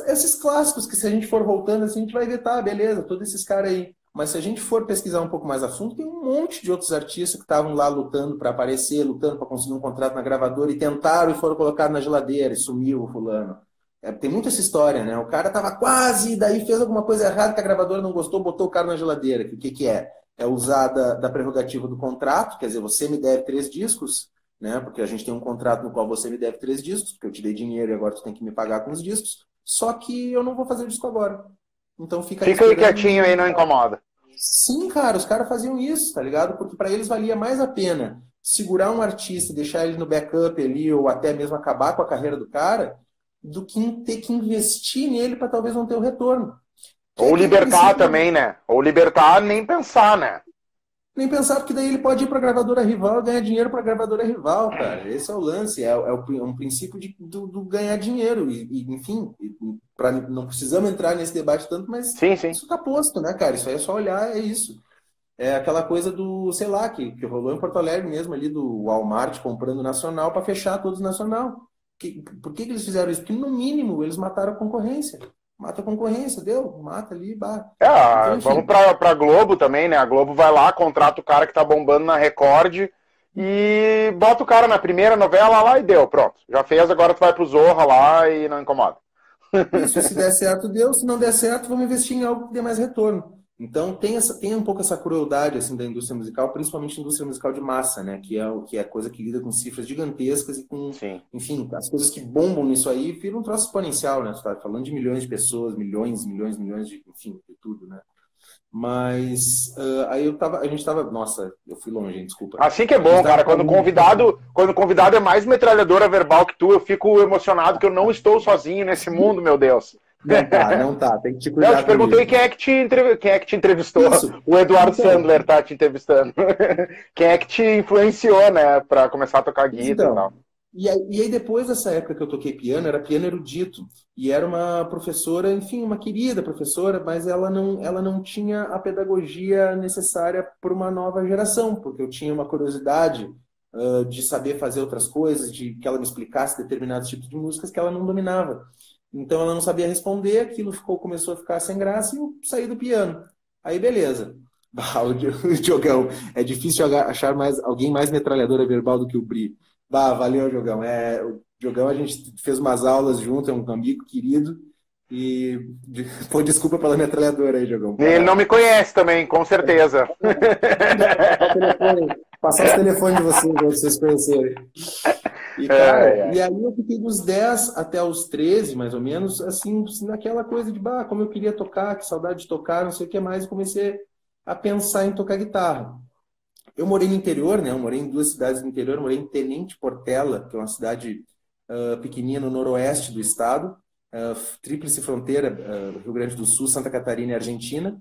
Esses clássicos que se a gente for voltando assim, a gente vai ver, tá, beleza, todos esses caras aí. Mas se a gente for pesquisar um pouco mais a fundo, tem um monte de outros artistas que estavam lá lutando para aparecer, lutando para conseguir um contrato na gravadora e tentaram e foram colocados na geladeira e sumiu o fulano. Tem muita essa história, né? O cara tava quase, daí fez alguma coisa errada que a gravadora não gostou, botou o cara na geladeira. O que é? É usar da prerrogativa do contrato, quer dizer, você me deve 3 discos, né? Porque a gente tem um contrato no qual você me deve 3 discos, porque eu te dei dinheiro e agora tu tem que me pagar com os discos. Só que eu não vou fazer o disco agora. Então fica aí Fica aí esperando. quietinho aí, não incomoda. Sim, cara, os caras faziam isso, tá ligado? Porque para eles valia mais a pena segurar um artista, deixar ele no backup ali, ou até mesmo acabar com a carreira do cara, do que ter que investir nele para talvez não ter o retorno. Que é Ou aquele libertar princípio. também, né? Ou libertar, nem pensar, né? Nem pensar, porque daí ele pode ir para a gravadora rival e ganhar dinheiro para a gravadora rival, cara. Esse é o lance, é um princípio do ganhar dinheiro. Enfim, não precisamos entrar nesse debate tanto, mas Sim, sim. isso está posto, né, cara? Isso aí é só olhar, é isso. É aquela coisa do, sei lá, que rolou em Porto Alegre mesmo, ali do Walmart comprando Nacional para fechar todos Nacional. Por que eles fizeram isso? Porque, no mínimo, eles mataram a concorrência. Mata a concorrência, deu? Mata ali, bah. Então, Vamos enfim. pra Globo também, né? A Globo vai lá, contrata o cara que tá bombando na Record e bota o cara na primeira novela lá e deu, pronto. Já fez, agora tu vai pro Zorra lá e não incomoda. Isso, se der certo, deu. Se não der certo, vamos investir em algo que dê mais retorno. Então tem um pouco essa crueldade assim da indústria musical, principalmente a indústria musical de massa, né? Que é a coisa que lida com cifras gigantescas e com, Sim. enfim, as coisas que bombam nisso aí viram um troço exponencial, né? Você tá falando de milhões de pessoas, milhões, milhões, milhões de, enfim, de tudo, né? Mas aí a gente tava, nossa, eu fui longe, hein? Desculpa. Assim que é A gente bom, tava cara. Quando o convidado é mais metralhadora verbal que tu, eu fico emocionado que eu não estou sozinho nesse mundo, meu Deus. não tá, tem que te Não, eu te cuidar perguntei comigo. quem é que te entrevistou. Isso. O Eduardo Então, Sandler tá te entrevistando. Quem é que te influenciou, né, pra começar a tocar guitarra e tal? então, e aí depois dessa época que eu toquei piano, era piano erudito, e era uma professora, enfim, uma querida professora, mas ela não tinha a pedagogia necessária para uma nova geração, porque eu tinha uma curiosidade de saber fazer outras coisas, de que ela me explicasse determinados tipos de músicas que ela não dominava. Então ela não sabia responder, aquilo começou a ficar sem graça e eu saí do piano. Aí beleza. O Diogão, é difícil achar alguém mais metralhadora verbal do que o Bri. Bah, valeu, Diogão. O Diogão, a gente fez umas aulas junto, é um amigo querido. E pô, desculpa pela metralhadora aí, Diogão. Ele não me conhece também, com certeza. Passar os telefones de vocês, pra vocês conhecerem. E, Ai, cara, ai. e aí eu fiquei dos 10 até os 13, mais ou menos, assim, naquela coisa de, bah, como eu queria tocar, que saudade de tocar, não sei o que mais, e comecei a pensar em tocar guitarra. Eu morei no interior, né? Eu morei em duas cidades do interior. Eu morei em Tenente Portela, que é uma cidade pequenininha no noroeste do estado, tríplice fronteira, Rio Grande do Sul, Santa Catarina e Argentina.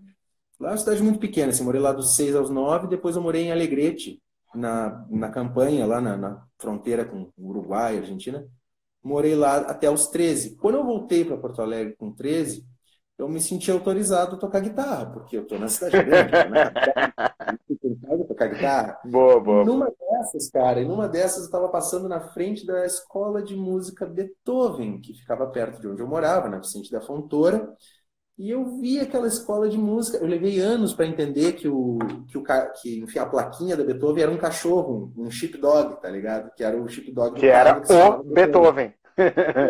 Lá é uma cidade muito pequena, assim, morei lá dos 6 aos 9, depois eu morei em Alegrete, na campanha, lá na fronteira com o Uruguai e Argentina. Morei lá até os 13. Quando eu voltei para Porto Alegre com 13, eu me senti autorizado a tocar guitarra, porque eu tô na cidade grande, tô na capital, eu tocar guitarra. Boa, E boa, boa. numa dessas, cara, eu estava passando na frente da escola de música Beethoven, que ficava perto de onde eu morava, na Vicente da Fontoura, e eu vi aquela escola de música. Eu levei anos para entender enfim, a plaquinha da Beethoven era um cachorro, um sheepdog, tá ligado? Que era o sheepdog Que do era padre que se chamava o Beethoven.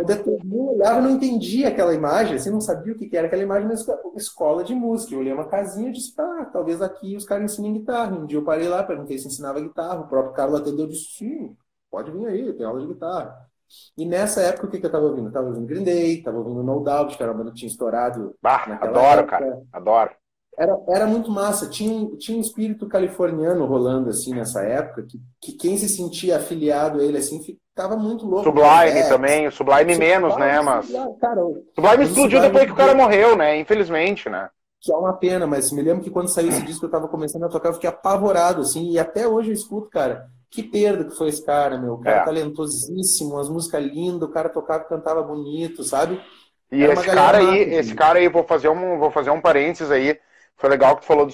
Beethoven. Eu olhava e não entendia aquela imagem, assim, não sabia o que era aquela imagem na escola de música. Eu olhei uma casinha e disse, talvez aqui os caras ensinem guitarra. Um dia eu parei lá, perguntei se ensinava guitarra. O próprio Carlos atendeu e disse, sim, pode vir aí, tem aula de guitarra. E nessa época, o que eu estava ouvindo? Eu estava ouvindo Green Day, estava ouvindo No Doubt, que era uma banda que tinha estourado Bah, naquela adoro, cara. época. Adoro. Era muito massa. Tinha um espírito californiano rolando, assim, nessa época, que quem se sentia afiliado a ele, assim, ficava muito louco. Sublime também, o Sublime menos, né, mas... Cara, Sublime mas o explodiu Sublime, depois que o cara morreu, né, infelizmente, né. que é uma pena, mas me lembro que quando saiu esse disco eu tava começando a tocar, eu fiquei apavorado, assim, e até hoje eu escuto, cara, que perda que foi esse cara, meu. O cara É. talentosíssimo, as músicas lindas, o cara tocava e cantava bonito, sabe? E Era uma galera massa, esse assim. cara aí, vou fazer um parênteses aí. Foi legal que tu falou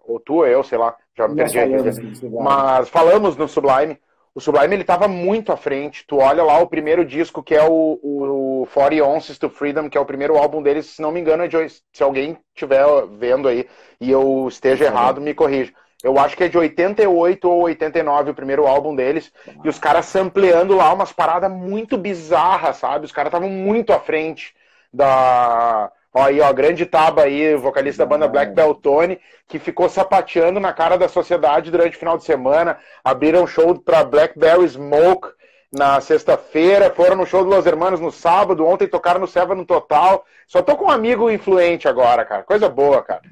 ou tu ou eu, sei lá, já me Nós perdi aqui. falamos do Sublime. Mas falamos no Sublime. O Sublime ele tava muito à frente. Tu olha lá o primeiro disco, que é o 40 Ounces to Freedom, que é o primeiro álbum deles, se não me engano, se alguém estiver vendo aí e eu Por esteja errado, favor. me corrija. Eu acho que é de 88 ou 89 o primeiro álbum deles. E os caras sampleando lá umas paradas muito bizarras, sabe? Os caras estavam muito à frente da. Ó, aí, ó, grande Taba aí, vocalista da banda Black Beltone, que ficou sapateando na cara da sociedade durante o final de semana. Abriram show pra Blackberry Smoke na sexta-feira, foram no show do Los Hermanos no sábado, ontem tocaram no Seva no Total. Só tô com um amigo influente agora, cara. Coisa boa, cara.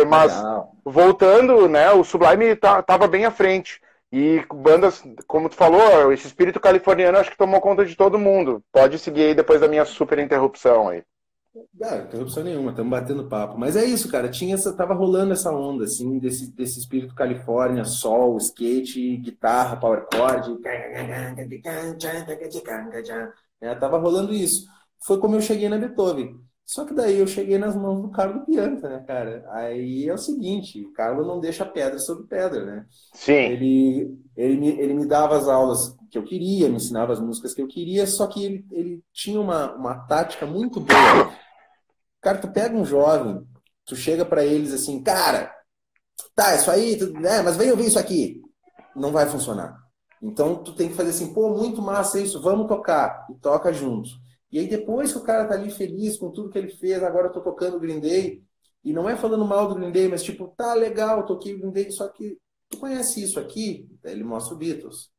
Mas, Legal. voltando, né, o Sublime tava bem à frente. E bandas, como tu falou, esse espírito californiano acho que tomou conta de todo mundo. Pode seguir aí depois da minha super interrupção aí. Não, interrupção nenhuma, estamos batendo papo. Mas é isso, cara. Tava rolando essa onda, assim, desse espírito Califórnia, sol, skate, guitarra, power chord. Tava rolando isso. Foi como eu cheguei na Beethoven. Só que daí eu cheguei nas mãos do Carlos Bianca, né, cara? Aí é o seguinte, o Carlos não deixa pedra sobre pedra, né? Sim. Ele me dava as aulas que eu queria, me ensinava as músicas que eu queria, só que ele tinha uma tática muito boa. Cara, tu pega um jovem, tu chega pra eles assim, cara, tá, isso aí, mas vem ouvir isso aqui. Não vai funcionar. Então tu tem que fazer assim, pô, muito massa isso, vamos tocar. E toca junto. E aí depois que o cara tá ali feliz com tudo que ele fez, agora eu tô tocando Green Day, E não é falando mal do Green Day, mas tipo, tá legal, toquei o Green Day, só que tu conhece isso aqui? Daí ele mostra o Beatles.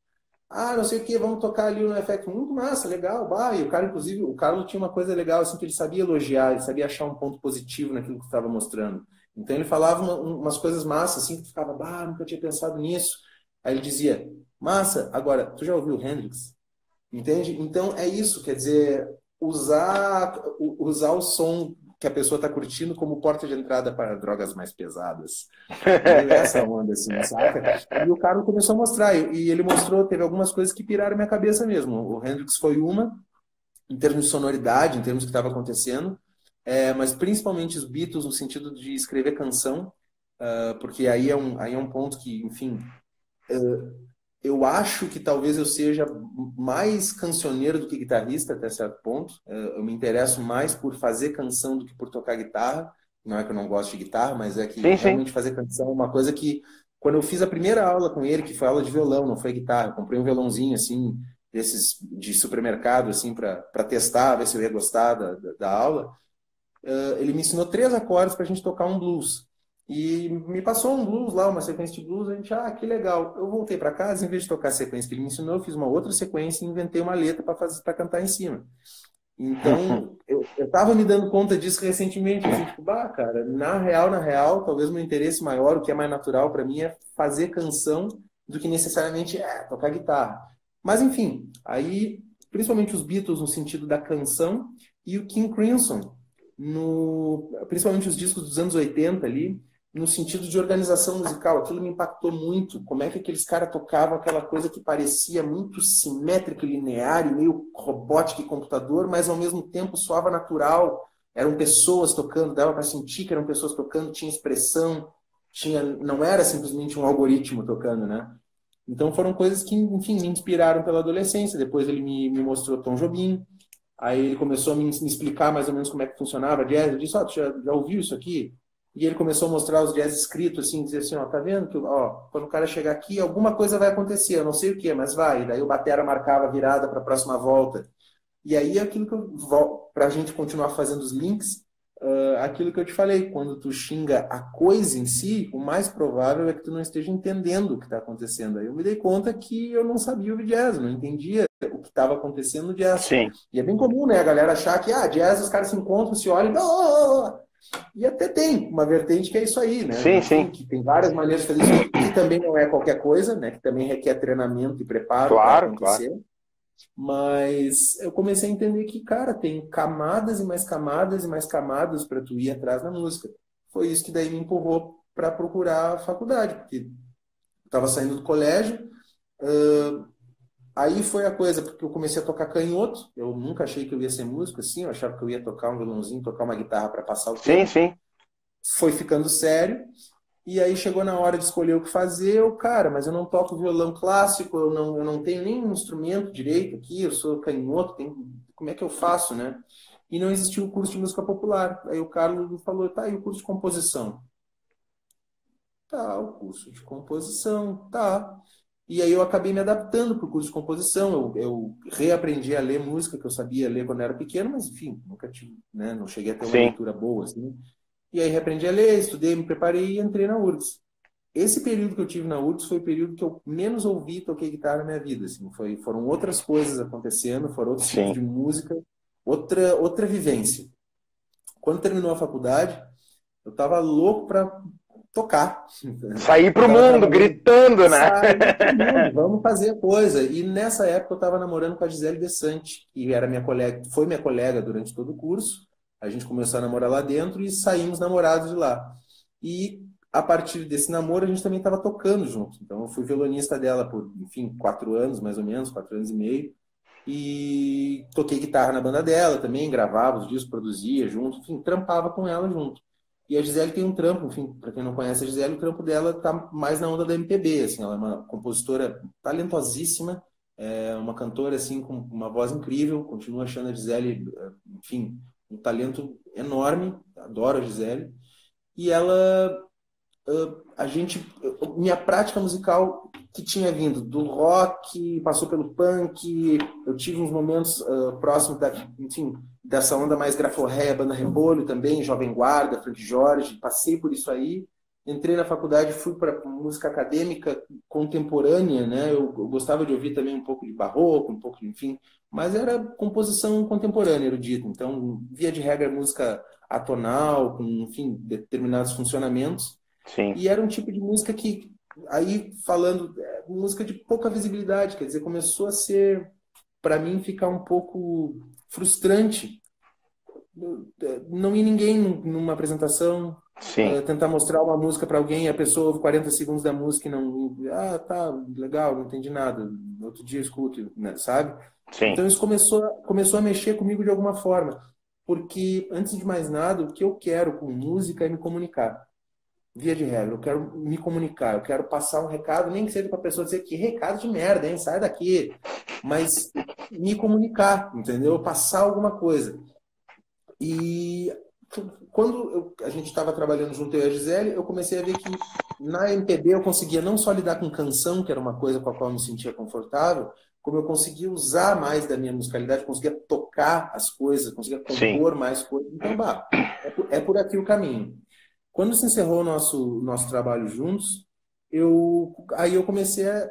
Ah, não sei o que, vamos tocar ali no FX. Muito massa, legal. Bah, e o cara, inclusive, o Carlos tinha uma coisa legal, assim, que ele sabia elogiar, ele sabia achar um ponto positivo naquilo que estava mostrando. Então ele falava umas coisas massas, assim, que tu ficava, bah, nunca tinha pensado nisso. Aí ele dizia, massa, agora, tu já ouviu o Hendrix? Entende? Então é isso, quer dizer, usar o som que a pessoa está curtindo como porta de entrada para drogas mais pesadas. É meio essa onda, assim, saca? E o cara começou a mostrar, e ele mostrou, teve algumas coisas que piraram minha cabeça mesmo. O Hendrix foi uma, em termos de sonoridade, em termos do que estava acontecendo, mas principalmente os Beatles no sentido de escrever canção, porque aí é um ponto que, enfim, eu acho que talvez eu seja mais cancioneiro do que guitarrista até certo ponto. Eu me interesso mais por fazer canção do que por tocar guitarra. Não é que eu não gosto de guitarra, mas é que Sim, sim. realmente fazer canção é uma coisa que, quando eu fiz a primeira aula com ele, que foi aula de violão, não foi guitarra, eu comprei um violãozinho assim, desses de supermercado, assim, para testar, ver se eu ia gostar da aula. Ele me ensinou 3 acordes para a gente tocar um blues. E me passou um blues lá, uma sequência de blues, a gente, que legal. Eu voltei para casa, em vez de tocar a sequência que ele me ensinou, eu fiz uma outra sequência e inventei uma letra para cantar em cima. Então, eu estava me dando conta disso recentemente, assim, tipo, bah, cara, na real, talvez meu interesse maior, o que é mais natural para mim é fazer canção do que necessariamente tocar guitarra. Mas, enfim, aí, principalmente os Beatles no sentido da canção e o King Crimson, principalmente os discos dos anos 80 ali, no sentido de organização musical. Aquilo me impactou muito. Como é que aqueles caras tocavam aquela coisa que parecia muito simétrica e linear e meio robótica e computador, mas ao mesmo tempo soava natural. Eram pessoas tocando, dava para sentir que eram pessoas tocando, tinha expressão, não era simplesmente um algoritmo tocando, né? Então foram coisas que, enfim, me inspiraram pela adolescência. Depois ele me mostrou Tom Jobim. Aí ele começou a me explicar mais ou menos como é que funcionava jazz. Eu disse, tu já ouviu isso aqui? E ele começou a mostrar os jazz escritos, assim, dizer assim, tá vendo que, quando o cara chegar aqui, alguma coisa vai acontecer, eu não sei o que, mas vai. E daí o batera marcava a virada para a próxima volta. E aí aquilo que para a gente continuar fazendo os links, aquilo que eu te falei, quando tu xinga a coisa em si, o mais provável é que tu não esteja entendendo o que está acontecendo. Aí eu me dei conta que eu não sabia ouvir jazz, não entendia o que estava acontecendo no jazz. Sim. E é bem comum, né, a galera achar que jazz, os caras se encontram, se olham, e até tem uma vertente que é isso aí, né? Sim, sim. Que tem várias maneiras de fazer isso, que também não é qualquer coisa, né? Que também requer treinamento e preparo para Claro, acontecer. claro. Mas eu comecei a entender que, cara, tem camadas e mais camadas e mais camadas para tu ir atrás na música. Foi isso que daí me empurrou para procurar a faculdade, porque eu estava saindo do colégio. Aí foi a coisa, porque eu comecei a tocar canhoto. Eu nunca achei que eu ia ser músico assim, eu achava que eu ia tocar um violãozinho, tocar uma guitarra para passar o tempo. Sim, sim. Foi ficando sério. E aí chegou na hora de escolher o que fazer, cara, mas eu não toco violão clássico, eu não tenho nenhum instrumento direito aqui, eu sou canhoto, como é que eu faço, né? E não existia o curso de música popular. Aí o Carlos me falou, tá, e o curso de composição? Tá, o curso de composição, tá. E aí eu acabei me adaptando para o curso de composição, eu reaprendi a ler música que eu sabia ler quando era pequeno, mas enfim, nunca tive, né? Não cheguei a ter uma Sim. leitura boa, assim. E aí reaprendi a ler, estudei, me preparei e entrei na URGS. Esse período que eu tive na URGS foi o período que eu menos ouvi e toquei guitarra na minha vida. Assim. Foram outras coisas acontecendo, foram outros tipos de música, outra vivência. Quando terminou a faculdade, eu estava louco para tocar. Sair pro mundo, gritando, né? Sair pro mundo, vamos fazer coisa. E nessa época eu estava namorando com a Gisele Desante, que era minha colega, foi minha colega durante todo o curso. A gente começou a namorar lá dentro e saímos namorados de lá. E a partir desse namoro a gente também estava tocando junto. Então eu fui violonista dela por, enfim, 4 anos, mais ou menos, 4 anos e meio. E toquei guitarra na banda dela também, gravava os discos, produzia junto, enfim, trampava com ela junto. E a Gisele tem um trampo, enfim, para quem não conhece a Gisele, o trampo dela tá mais na onda da MPB, assim, ela é uma compositora talentosíssima, é uma cantora, assim, com uma voz incrível, continuo achando a Gisele, enfim, um talento enorme, adoro a Gisele, e ela, minha prática musical que tinha vindo do rock, passou pelo punk, eu tive uns momentos próximos enfim, dessa onda mais graforréia, banda Rebolho também, Jovem Guarda, Frank Jorge, passei por isso aí. Entrei na faculdade, fui para música acadêmica contemporânea, né? Eu gostava de ouvir também um pouco de barroco, um pouco de, enfim, mas era composição contemporânea, erudita. Então, via de regra, música atonal, com, enfim, determinados funcionamentos. Sim. E era um tipo de música que, aí falando, música de pouca visibilidade, quer dizer, começou a ser, para mim, ficar um pouco frustrante não ir ninguém numa apresentação, tentar mostrar uma música para alguém e a pessoa ouve 40 segundos da música e não... Ah, tá, legal, não entendi nada. Outro dia eu escuto, né, sabe? Sim. Então isso começou a mexer comigo de alguma forma. Porque, antes de mais nada, o que eu quero com música é me comunicar. Via de regra, eu quero me comunicar, eu quero passar um recado, nem que seja para a pessoa dizer que recado de merda, hein? Sai daqui. Mas me comunicar, entendeu? Passar alguma coisa. E quando a gente estava trabalhando junto, eu e a Gisele, eu comecei a ver que na MPB eu conseguia não só lidar com canção, que era uma coisa com a qual eu me sentia confortável, como eu conseguia usar mais da minha musicalidade, conseguia tocar as coisas, conseguia compor mais coisas. Então, é por aqui o caminho. Quando se encerrou o nosso trabalho juntos, aí eu comecei a,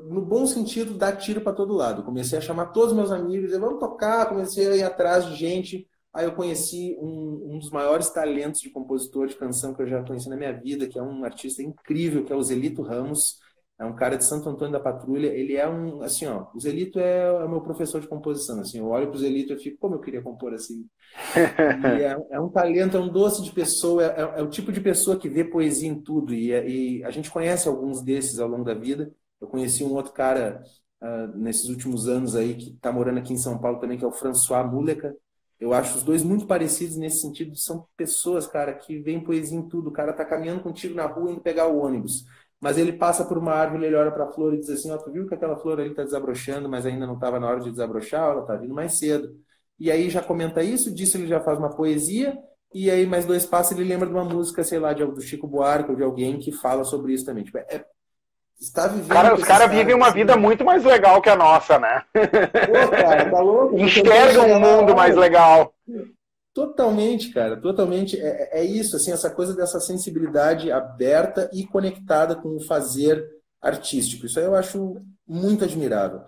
no bom sentido, dar tiro para todo lado. Comecei a chamar todos os meus amigos, vamos tocar, comecei a ir atrás de gente. Aí eu conheci um dos maiores talentos de compositor de canção que eu já conheci na minha vida, que é um artista incrível, que é o Zelito Ramos. É um cara de Santo Antônio da Patrulha. Ele é assim, ó, o Zelito é o meu professor de composição. Assim, eu olho pro Zelito e fico, como eu queria compor assim. E é um talento, é um doce de pessoa, é o tipo de pessoa que vê poesia em tudo. E a gente conhece alguns desses ao longo da vida. Eu conheci um outro cara nesses últimos anos aí, que está morando aqui em São Paulo também, que é o François Muleca. Eu acho os dois muito parecidos nesse sentido. São pessoas, cara, que veem poesia em tudo. O cara tá caminhando contigo na rua, indo pegar o ônibus. Mas ele passa por uma árvore, ele olha para a flor e diz assim, ó, tu viu que aquela flor ali está desabrochando, mas ainda não estava na hora de desabrochar, ela está vindo mais cedo. E aí já comenta isso, disso ele já faz uma poesia, e aí mais dois passos ele lembra de uma música, sei lá, do Chico Buarque ou de alguém que fala sobre isso também. Tipo, está vivendo os caras vivem uma vida muito mais legal que a nossa, né? Pô, cara, tá louco? Enxergam um mundo mais legal. Totalmente, cara, totalmente. É isso, assim, essa coisa dessa sensibilidade aberta e conectada com o fazer artístico. Isso aí eu acho muito admirável.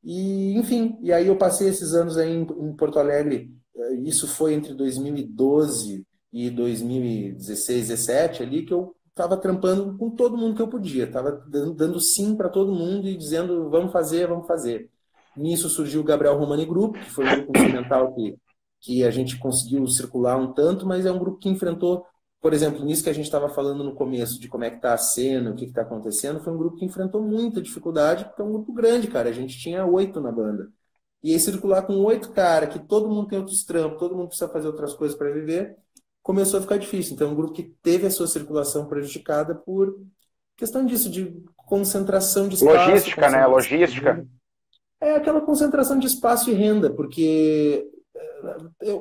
E, enfim, e aí eu passei esses anos aí em Porto Alegre, isso foi entre 2012 e 2016, 17 ali, que eu estava trampando com todo mundo que eu podia, estava dando sim para todo mundo e dizendo vamos fazer, vamos fazer. Nisso surgiu o Gabriel Romani Group, que foi um grupo instrumental que a gente conseguiu circular um tanto, mas é um grupo que enfrentou, por exemplo, nisso que a gente estava falando no começo, de como é que está a cena, o que está acontecendo, foi um grupo que enfrentou muita dificuldade, porque é um grupo grande, cara, a gente tinha 8 na banda. E aí circular com 8 cara, que todo mundo tem outros trampos, todo mundo precisa fazer outras coisas para viver, começou a ficar difícil. Então é um grupo que teve a sua circulação prejudicada por questão disso, de concentração de espaço. Logística, né? Logística. É aquela concentração de espaço e renda, porque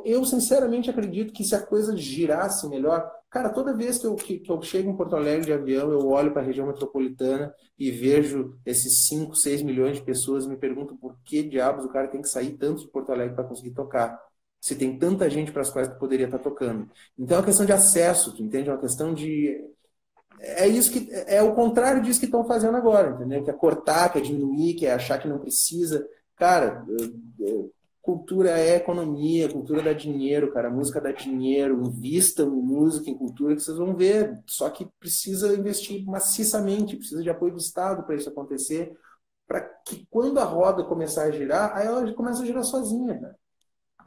eu sinceramente acredito que se a coisa girasse melhor... Cara, toda vez que eu chego em Porto Alegre de avião, eu olho para a região metropolitana e vejo esses 5, 6 milhões de pessoas e me pergunto por que diabos o cara tem que sair tanto de Porto Alegre para conseguir tocar. Se tem tanta gente para as quais tu poderia estar tocando. Então é uma questão de acesso, tu entende? É uma questão de... É o contrário disso que estão fazendo agora, entendeu? Que é cortar, que é diminuir, que é achar que não precisa. Cara, cultura é economia, cultura dá dinheiro, cara. Música dá dinheiro. Invistam em música, em cultura, que vocês vão ver. Só que precisa investir maciçamente, precisa de apoio do Estado para isso acontecer, para que quando a roda começar a girar, aí ela começa a girar sozinha, cara.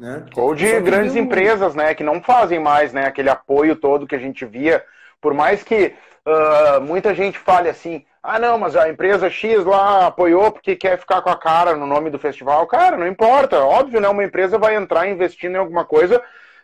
Né? Ou de grandes empresas, né, que não fazem mais, né, aquele apoio todo que a gente via, por mais que muita gente fale assim, não, mas a empresa X lá apoiou porque quer ficar com a cara no nome do festival. Cara, não importa, óbvio, né, uma empresa vai entrar investindo em alguma coisa,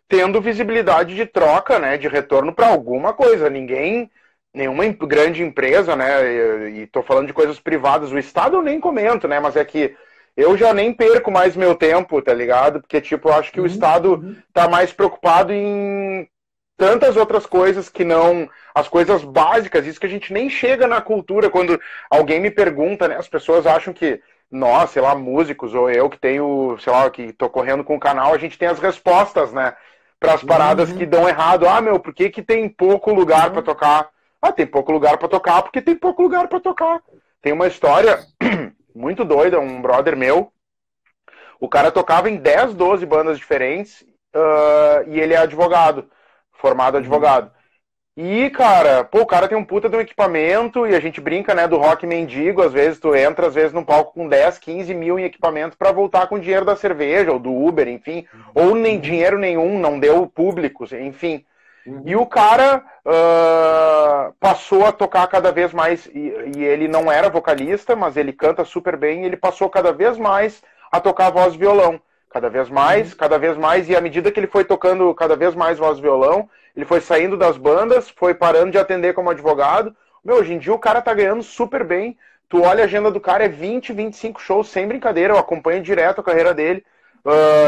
tendo visibilidade de troca, né, de retorno para alguma coisa. Nenhuma grande empresa, né, e tô falando de coisas privadas, o Estado eu nem comento, né, mas é que eu já nem perco mais meu tempo, tá ligado? Porque, tipo, eu acho que o Estado tá mais preocupado em tantas outras coisas que não... As coisas básicas, isso que a gente nem chega na cultura. Quando alguém me pergunta, né? As pessoas acham que nós, sei lá, músicos, ou eu que tenho, sei lá, que tô correndo com o canal, a gente tem as respostas, né? Para as paradas que dão errado. Ah, meu, por que que tem pouco lugar para tocar? Ah, tem pouco lugar para tocar porque tem pouco lugar para tocar. Tem uma história muito doida, um brother meu, o cara tocava em 10, 12 bandas diferentes, e ele é advogado, formado advogado. E, cara, pô, o cara tem um puta de um equipamento e a gente brinca, né, do rock mendigo. Às vezes tu entra, às vezes, num palco com 10, 15 mil em equipamento pra voltar com o dinheiro da cerveja ou do Uber, enfim. Ou nem dinheiro nenhum, não deu público, enfim. E o cara passou a tocar cada vez mais, e ele não era vocalista, mas ele canta super bem, e ele passou cada vez mais a tocar voz e violão. Cada vez mais, e à medida que ele foi tocando cada vez mais voz e violão, ele foi saindo das bandas, foi parando de atender como advogado. Meu, hoje em dia o cara tá ganhando super bem. Tu olha a agenda do cara, é 20, 25 shows, sem brincadeira. Eu acompanho direto a carreira dele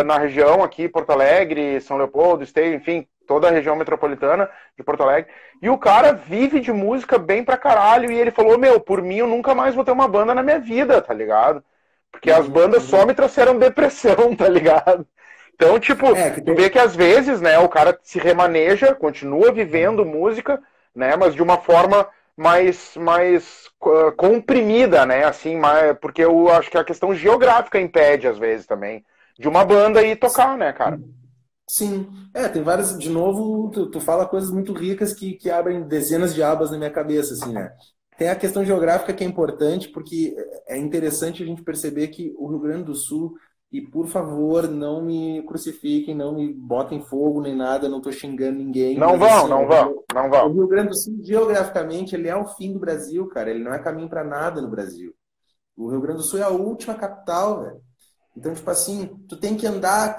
na região aqui, Porto Alegre, São Leopoldo, Esteio, enfim, toda a região metropolitana de Porto Alegre. E o cara vive de música bem pra caralho. E ele falou, meu, por mim eu nunca mais vou ter uma banda na minha vida, tá ligado? Porque as bandas só me trouxeram depressão, tá ligado? Então, tipo, tu vê que às vezes, né, o cara se remaneja, continua vivendo música, né, mas de uma forma mais comprimida, né, assim, porque eu acho que a questão geográfica impede, às vezes, também, de uma banda ir tocar, né, cara? Sim. Tem várias, de novo, tu fala coisas muito ricas que abrem dezenas de abas na minha cabeça, assim, né? Tem a questão geográfica que é importante, porque é interessante a gente perceber que o Rio Grande do Sul, e por favor, não me crucifiquem, não me botem fogo nem nada, não estou xingando ninguém. Não vão. O Rio Grande do Sul, geograficamente, ele é o fim do Brasil, cara. Ele não é caminho para nada no Brasil. O Rio Grande do Sul é a última capital, velho. Então, tipo assim, tu tem que andar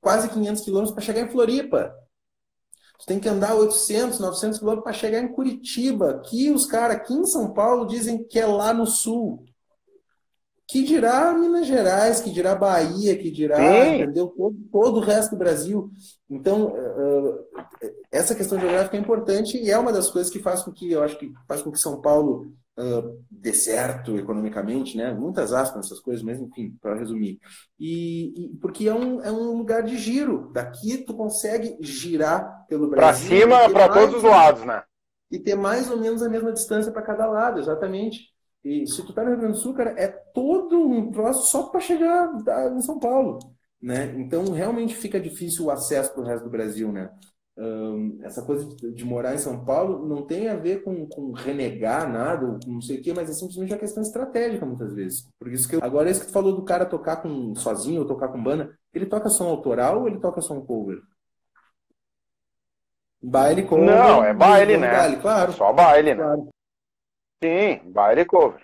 quase 500 quilômetros para chegar em Floripa. Tu tem que andar 800, 900 quilômetros para chegar em Curitiba. Aqui os caras, aqui em São Paulo, dizem que é lá no sul. Que dirá Minas Gerais, que dirá Bahia, que dirá, entendeu? Todo o resto do Brasil. Então, essa questão geográfica é importante e é uma das coisas que faz com que, eu acho que faz com que São Paulo dê certo economicamente, né? Muitas aspas nessas coisas, mas enfim, para resumir. E porque é um lugar de giro. Daqui tu consegue girar pelo Brasil. Para cima, para todos os lados, né? E ter mais ou menos a mesma distância para cada lado, exatamente. E se tu tá no Rio Grande do Sul, cara, é todo um troço só para chegar em São Paulo, né? Então, realmente fica difícil o acesso para o resto do Brasil, né? Essa coisa de morar em São Paulo não tem a ver com renegar nada, ou com não sei o quê, mas é simplesmente uma questão estratégica, muitas vezes. Por isso que agora, isso que tu falou do cara tocar sozinho ou tocar com banda, ele toca som autoral ou ele toca som cover? Baile, cover... Não, é baile, né? Baile, claro. Só baile, né? Claro. Sim, baile cover.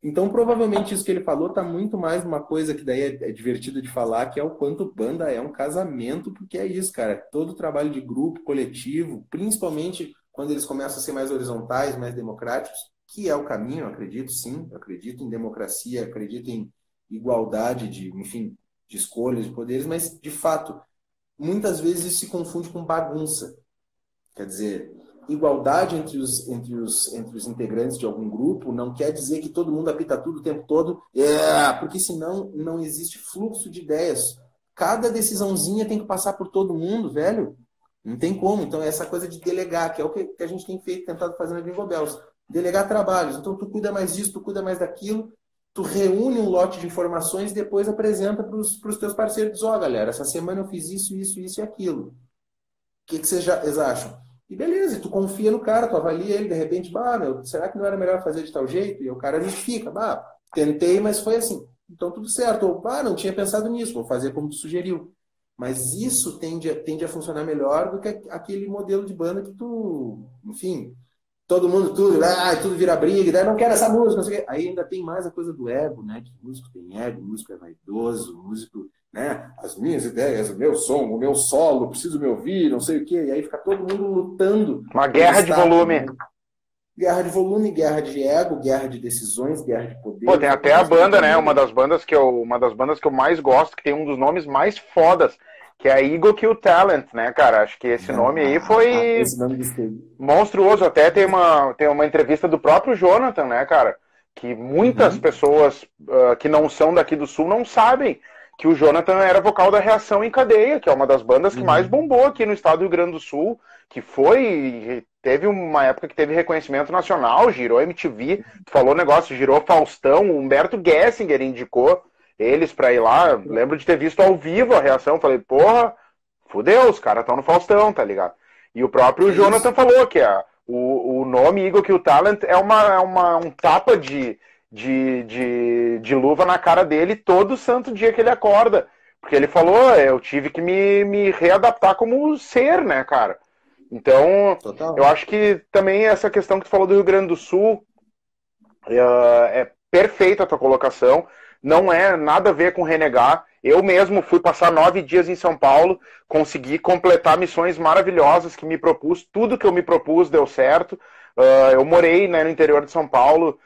Então, provavelmente, isso que ele falou tá muito mais uma coisa que daí é divertido de falar, que é o quanto banda é um casamento, porque é isso, cara. Todo trabalho de grupo, coletivo, principalmente quando eles começam a ser mais horizontais, mais democráticos, que é o caminho, eu acredito, sim. Eu acredito em democracia, acredito em igualdade enfim, de escolhas, de poderes, mas, de fato, muitas vezes isso se confunde com bagunça. Quer dizer, igualdade entre os integrantes de algum grupo não quer dizer que todo mundo apita tudo o tempo todo, porque senão não existe fluxo de ideias. Cada decisãozinha tem que passar por todo mundo, velho. Não tem como. Então, essa coisa de delegar, que é o que a gente tem tentado fazer na Gringo Bells. Delegar trabalhos. Então, tu cuida mais disso, tu cuida mais daquilo, tu reúne um lote de informações e depois apresenta para os teus parceiros. Galera, essa semana eu fiz isso, isso, isso e aquilo. O que vocês acham? E beleza, e tu confia no cara, tu avalia ele, de repente, será que não era melhor fazer de tal jeito? E o cara justifica, tentei, mas foi assim. Então tudo certo. Ou, não tinha pensado nisso, vou fazer como tu sugeriu. Mas isso tende a funcionar melhor do que aquele modelo de banda que tu, enfim, todo mundo, tudo vira briga, daí não quero essa música, não sei o quê. Aí ainda tem mais a coisa do ego, né? Que o músico tem ego, o músico é vaidoso, o músico... né? As minhas ideias, o meu som, o meu solo, preciso me ouvir, não sei o quê. E aí fica todo mundo lutando. Uma guerra de volume. Guerra de volume, guerra de ego, guerra de decisões, guerra de poder. Pô, tem até a banda, né? Uma das bandas que eu mais gosto, que tem um dos nomes mais fodas, que é a Eagle Kill Talent, né, cara? Acho que esse nome aí foi monstruoso. Até tem uma entrevista do próprio Jonathan, né, cara? que muitas Uhum. pessoas que não são daqui do Sul não sabem que o Jonathan era vocal da Reação em Cadeia, que é uma das bandas que mais Uhum. bombou aqui no estado do Rio Grande do Sul, que foi, teve uma época que teve reconhecimento nacional, girou MTV, tu falou negócio, girou Faustão, o Humberto Gessinger indicou eles pra ir lá, lembro de ter visto ao vivo a Reação, falei, porra, fudeu, os caras estão no Faustão, tá ligado? E o próprio É Jonathan isso. falou que o nome Eagle Kill Talent é um tapa de luva na cara dele todo santo dia que ele acorda. Porque ele falou, eu tive que me readaptar como ser, né, cara? Então, eu Total. acho que também essa questão que tu falou do Rio Grande do Sul é perfeita a tua colocação. Não é nada a ver com renegar. Eu mesmo fui passar 9 dias em São Paulo, consegui completar missões maravilhosas que me propus. Tudo que eu me propus deu certo. Eu morei, né, no interior de São Paulo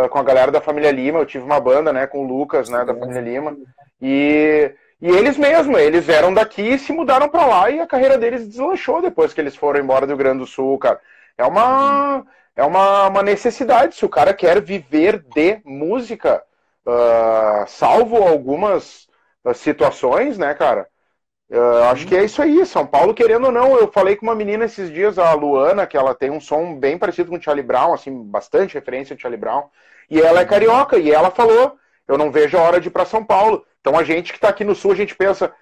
com a galera da família Lima. Eu tive uma banda, né, com o Lucas, né, da família Lima. E eles mesmo, eles eram daqui e se mudaram para lá e a carreira deles deslanchou depois que eles foram embora do Rio Grande do Sul, cara. É Uhum. uma, uma necessidade. Se o cara quer viver de música, salvo algumas situações, né, cara? Acho que é Sim. isso aí. São Paulo, querendo ou não, eu falei com uma menina esses dias, a Luana, que ela tem um som bem parecido com o Charlie Brown, assim, bastante referência ao Charlie Brown. E ela é Uhum. carioca, e ela falou: eu não vejo a hora de ir pra São Paulo. Então a gente que tá aqui no sul, a gente pensa,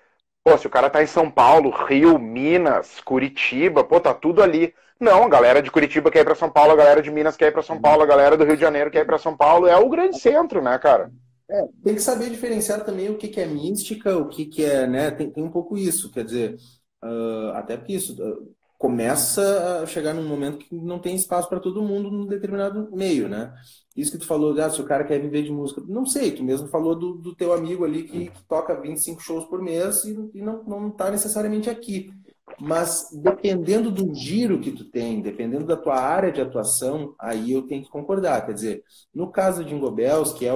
pô, se o cara tá em São Paulo, Rio, Minas, Curitiba, pô, tá tudo ali. Não, a galera de Curitiba quer ir pra São Paulo, a galera de Minas quer ir pra São Paulo, a galera do Rio de Janeiro quer ir pra São Paulo. É o grande centro, né, cara? Tem que saber diferenciar também o que que é mística, o que que é, né? Tem um pouco isso, quer dizer, até porque isso começa a chegar num momento que não tem espaço para todo mundo num determinado meio, né? Isso que tu falou, se o cara quer viver de música, não sei, tu mesmo falou do teu amigo ali que toca 25 shows por mês e não tá necessariamente aqui. Mas dependendo do giro que tu tem, dependendo da tua área de atuação, aí eu tenho que concordar. Quer dizer, no caso de Jingle Bells, que é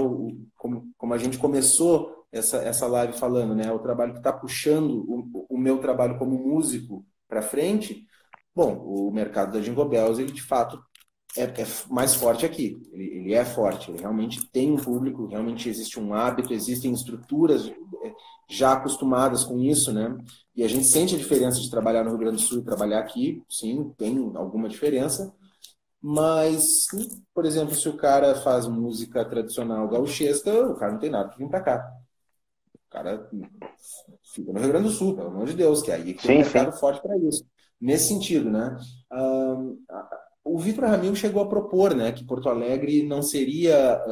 como a gente começou essa live falando, né? O trabalho que está puxando o meu trabalho como músico para frente, bom, o mercado da Jingle Bells, ele de fato é mais forte aqui. Ele é forte, ele realmente tem um público, realmente existe um hábito, existem estruturas já acostumadas com isso, né? E a gente sente a diferença de trabalhar no Rio Grande do Sul e trabalhar aqui, sim, tem alguma diferença, mas, por exemplo, se o cara faz música tradicional gauchesca, o cara não tem nada que vir pra cá. O cara fica no Rio Grande do Sul, pelo amor de Deus, que é aí que tem um Sim, sim. mercado forte para isso. Nesse sentido, né? O Vitor Ramil chegou a propor, né, que Porto Alegre não seria,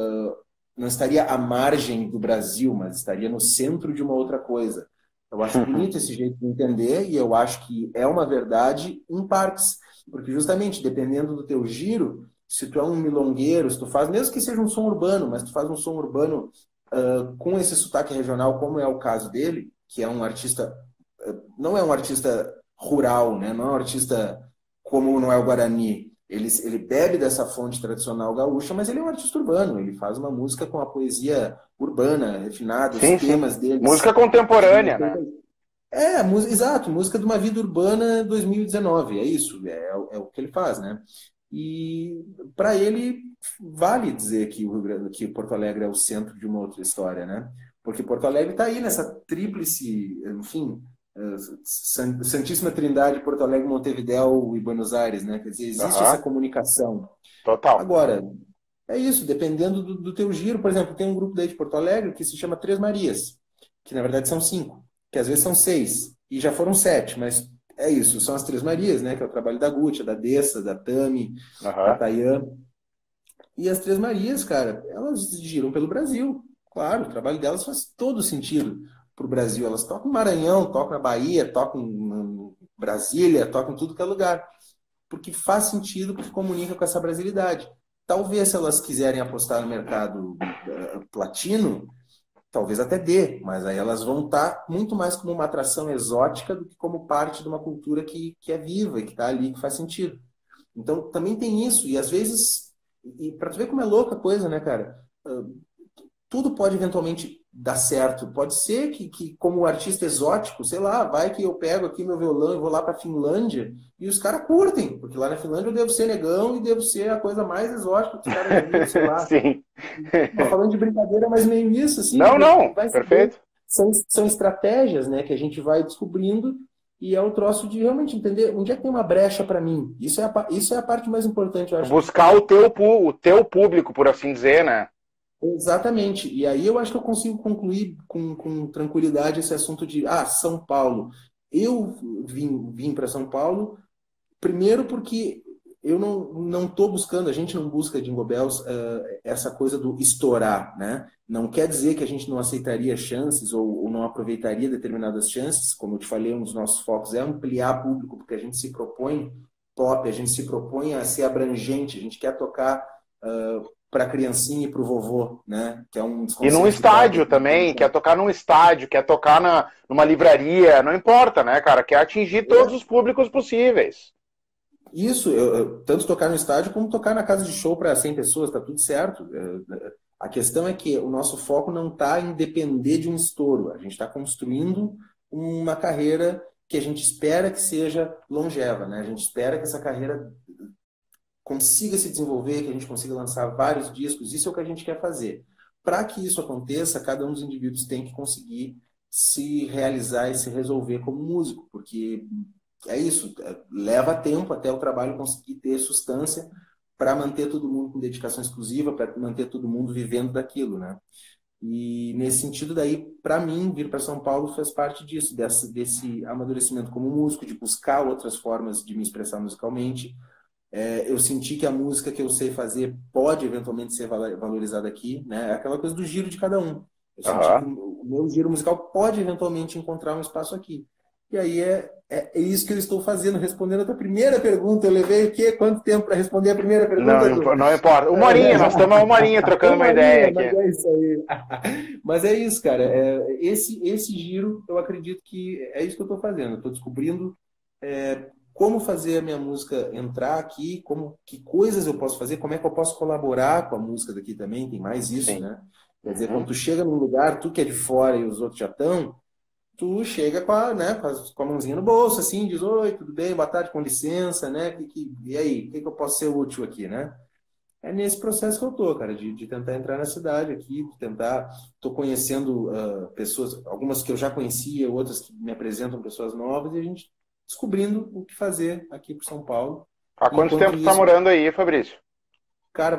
não estaria à margem do Brasil, mas estaria no centro de uma outra coisa. Eu acho bonito esse jeito de entender e eu acho que é uma verdade em partes, porque justamente dependendo do teu giro, se tu é um milongueiro, se tu faz, mesmo que seja um som urbano, mas tu faz um som urbano com esse sotaque regional, como é o caso dele, que é um artista, não é um artista rural, né? Não é um artista como não é o Guarani. Ele bebe dessa fonte tradicional gaúcha, mas ele é um artista urbano. Ele faz uma música com a poesia urbana, refinada, os Sim, sim. temas deles. Música contemporânea, né? Exato, música de uma vida urbana 2019, é isso, é o que ele faz, né? E para ele vale dizer que o Rio Grande, que Porto Alegre é o centro de uma outra história, né? Porque Porto Alegre está aí nessa tríplice, enfim, Santíssima Trindade, Porto Alegre, Montevidéu e Buenos Aires, né? Quer dizer, existe essa Aham, comunicação. total. Agora, é isso, dependendo do teu giro. Por exemplo, tem um grupo daí de Porto Alegre que se chama Três Marias, que na verdade são cinco, que às vezes são seis, e já foram sete, mas é isso, são as Três Marias, né? Que é o trabalho da Gutia, da Dessa, da Tami, da Aham. Tayan. E as Três Marias, cara, elas giram pelo Brasil. Claro, o trabalho delas faz todo sentido pro Brasil. Elas tocam no Maranhão, tocam na Bahia, tocam em Brasília, tocam em tudo que é lugar porque faz sentido, porque comunica com essa brasilidade. Talvez se elas quiserem apostar no mercado latino, talvez até dê, mas aí elas vão estar muito mais como uma atração exótica do que como parte de uma cultura que é viva e que está ali, que faz sentido. Então também tem isso, e às vezes, e para tu ver como é louca a coisa, né, cara? tudo pode eventualmente dar certo. Pode ser que como artista exótico, sei lá, vai que eu pego aqui meu violão e vou lá para a Finlândia e os caras curtem, porque lá na Finlândia eu devo ser negão e devo ser a coisa mais exótica que os caras já viram, sei lá. Sim. Tô falando de brincadeira, mas meio isso, assim, Não, não, vai saber. perfeito. São estratégias, né, que a gente vai descobrindo e é o troço de realmente entender onde é que tem uma brecha para mim. Isso é a parte mais importante, eu acho. Buscar o teu público, por assim dizer, né? Exatamente. E aí eu acho que eu consigo concluir com tranquilidade esse assunto de São Paulo. Eu vim para São Paulo, primeiro porque eu não estou buscando, a gente não busca Jingle Bells essa coisa do estourar, né? Não quer dizer que a gente não aceitaria chances ou não aproveitaria determinadas chances. Como eu te falei, um dos nossos focos é ampliar público, porque a gente se propõe pop, a gente se propõe a ser abrangente, a gente quer tocar para a criancinha e para o vovô, né? Que é um dos E num conceitos que estádio também, quer tocar num estádio, quer tocar numa livraria, não importa, né, cara? Quer atingir todos os públicos possíveis. Isso, tanto tocar no estádio como tocar na casa de show para 100 pessoas, tá tudo certo. A questão é que o nosso foco não está em depender de um estouro. A gente está construindo uma carreira que a gente espera que seja longeva, né? A gente espera que essa carreira consiga se desenvolver, que a gente consiga lançar vários discos. Isso é o que a gente quer fazer. Para que isso aconteça, cada um dos indivíduos tem que conseguir se realizar e se resolver como músico, porque é isso, leva tempo até o trabalho conseguir ter substância para manter todo mundo com dedicação exclusiva, para manter todo mundo vivendo daquilo, né? E nesse sentido daí, para mim, vir para São Paulo fez parte disso, desse amadurecimento como músico, de buscar outras formas de me expressar musicalmente. Eu senti que a música que eu sei fazer pode eventualmente ser valorizada aqui, né? É aquela coisa do giro de cada um. Eu senti que o meu giro musical pode eventualmente encontrar um espaço aqui. E aí é isso que eu estou fazendo, respondendo a tua primeira pergunta. Eu levei o quê? Quanto tempo para responder a primeira pergunta? Não importa. Uma horinha, nós estamos uma horinha trocando uma ideia aqui. Mas é isso aí. Mas é isso, cara. Esse giro, eu acredito que é isso que eu estou fazendo. Eu estou descobrindo como fazer a minha música entrar aqui, que coisas eu posso fazer, como é que eu posso colaborar com a música daqui também, tem mais isso, Sim. né? Quer dizer, quando tu chega num lugar, tu que é de fora e os outros já estão, tu chega com a mãozinha no bolso, assim, diz, oi, tudo bem, boa tarde, com licença, né? E aí, o que eu posso ser útil aqui, né? É nesse processo que eu tô, cara, de tentar entrar na cidade aqui, de tentar... Tô conhecendo pessoas, algumas que eu já conhecia, outras que me apresentam pessoas novas, e a gente descobrindo o que fazer aqui por São Paulo. Há quanto Enquanto tempo tu tá isso, morando aí, Fabrício? cara,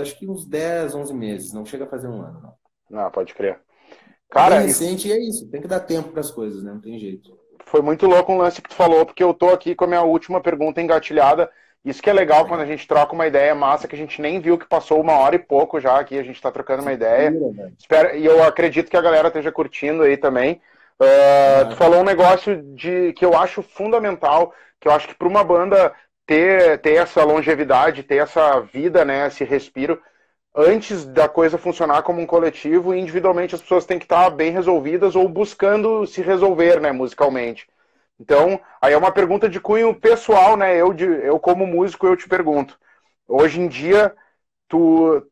acho que uns 10, 11 meses, não chega a fazer um ano, não. Não, pode crer. É bem Cara, recente e é isso, tem que dar tempo para as coisas, né? Não tem jeito. foi muito louco um lance que tu falou, porque eu tô aqui com a minha última pergunta engatilhada. Isso que é legal quando a gente troca uma ideia massa, que a gente nem viu que passou uma hora e pouco já aqui, a gente tá trocando uma ideia. E eu acredito que a galera esteja curtindo aí também. Tu falou um negócio que eu acho fundamental, que eu acho que para uma banda ter essa longevidade, ter essa vida, né, esse respiro, antes da coisa funcionar como um coletivo, individualmente as pessoas têm que estar bem resolvidas ou buscando se resolver, né, musicalmente. Então, aí é uma pergunta de cunho pessoal, né? Eu como músico, eu te pergunto. Hoje em dia, tu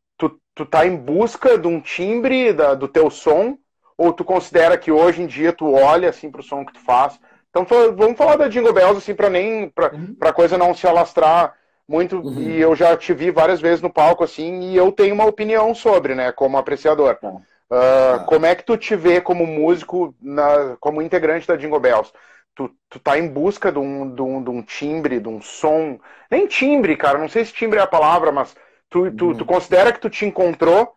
tá em busca de um timbre do teu som, ou tu considera que hoje em dia tu olha assim pro som que tu faz? Então, vamos falar da Jingle Bells, assim, pra coisa não se alastrar muito. E eu já te vi várias vezes no palco, assim, e eu tenho uma opinião sobre, né, como apreciador. Como é que tu te vê como músico, como integrante da Jingle Bells? Tu tá em busca de um timbre, de um som. Nem timbre, cara, não sei se timbre é a palavra, mas tu considera que tu te encontrou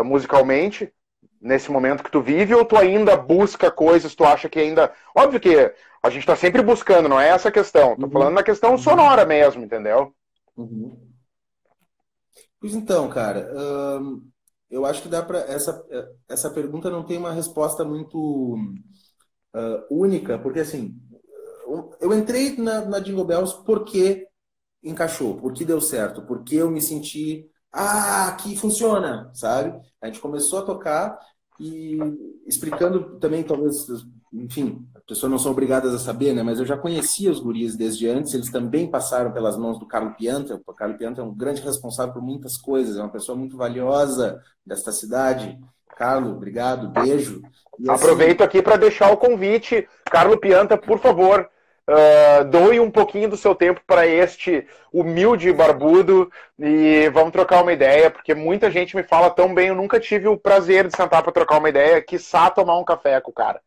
musicalmente nesse momento que tu vive, ou tu ainda busca coisas, tu acha que ainda. Óbvio que a gente tá sempre buscando, não é essa a questão. Tô falando na questão sonora mesmo, entendeu? Pois então, cara, eu acho que dá para essa pergunta não tem uma resposta muito única, porque assim, eu entrei na Jingle Bells porque encaixou, porque deu certo, porque eu me senti, aqui funciona, sabe? A gente começou a tocar e explicando também, talvez, enfim, as pessoas não são obrigadas a saber, né? Mas eu já conhecia os guris desde antes, eles também passaram pelas mãos do Carlo Pianta. O Carlo Pianta é um grande responsável por muitas coisas, é uma pessoa muito valiosa desta cidade. Carlo, obrigado, beijo. E assim, Aproveito aqui para deixar o convite. Carlo Pianta, por favor, doe um pouquinho do seu tempo para este humilde barbudo e vamos trocar uma ideia, porque muita gente me fala tão bem, eu nunca tive o prazer de sentar para trocar uma ideia, quiçá tomar um café com o cara.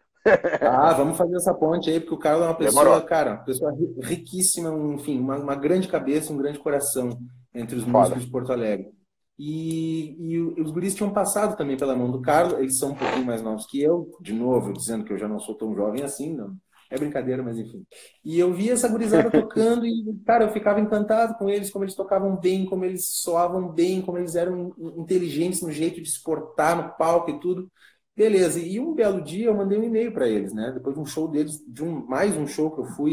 vamos fazer essa ponte aí, porque o Carlos é uma Demorou. pessoa, cara, uma pessoa riquíssima, enfim, uma grande cabeça, um grande coração entre os Foda. músicos de Porto Alegre. Os guris tinham passado também pela mão do Carlos, eles são um pouquinho mais novos que eu, de novo, dizendo que eu já não sou tão jovem assim, não. É brincadeira, mas enfim. E eu via essa gurizada tocando e, cara, eu ficava encantado com eles, como eles tocavam bem, como eles soavam bem, como eles eram inteligentes no jeito de se portar no palco e tudo. Beleza, e um belo dia eu mandei um e-mail para eles, né? Depois de um show deles, mais um show que eu fui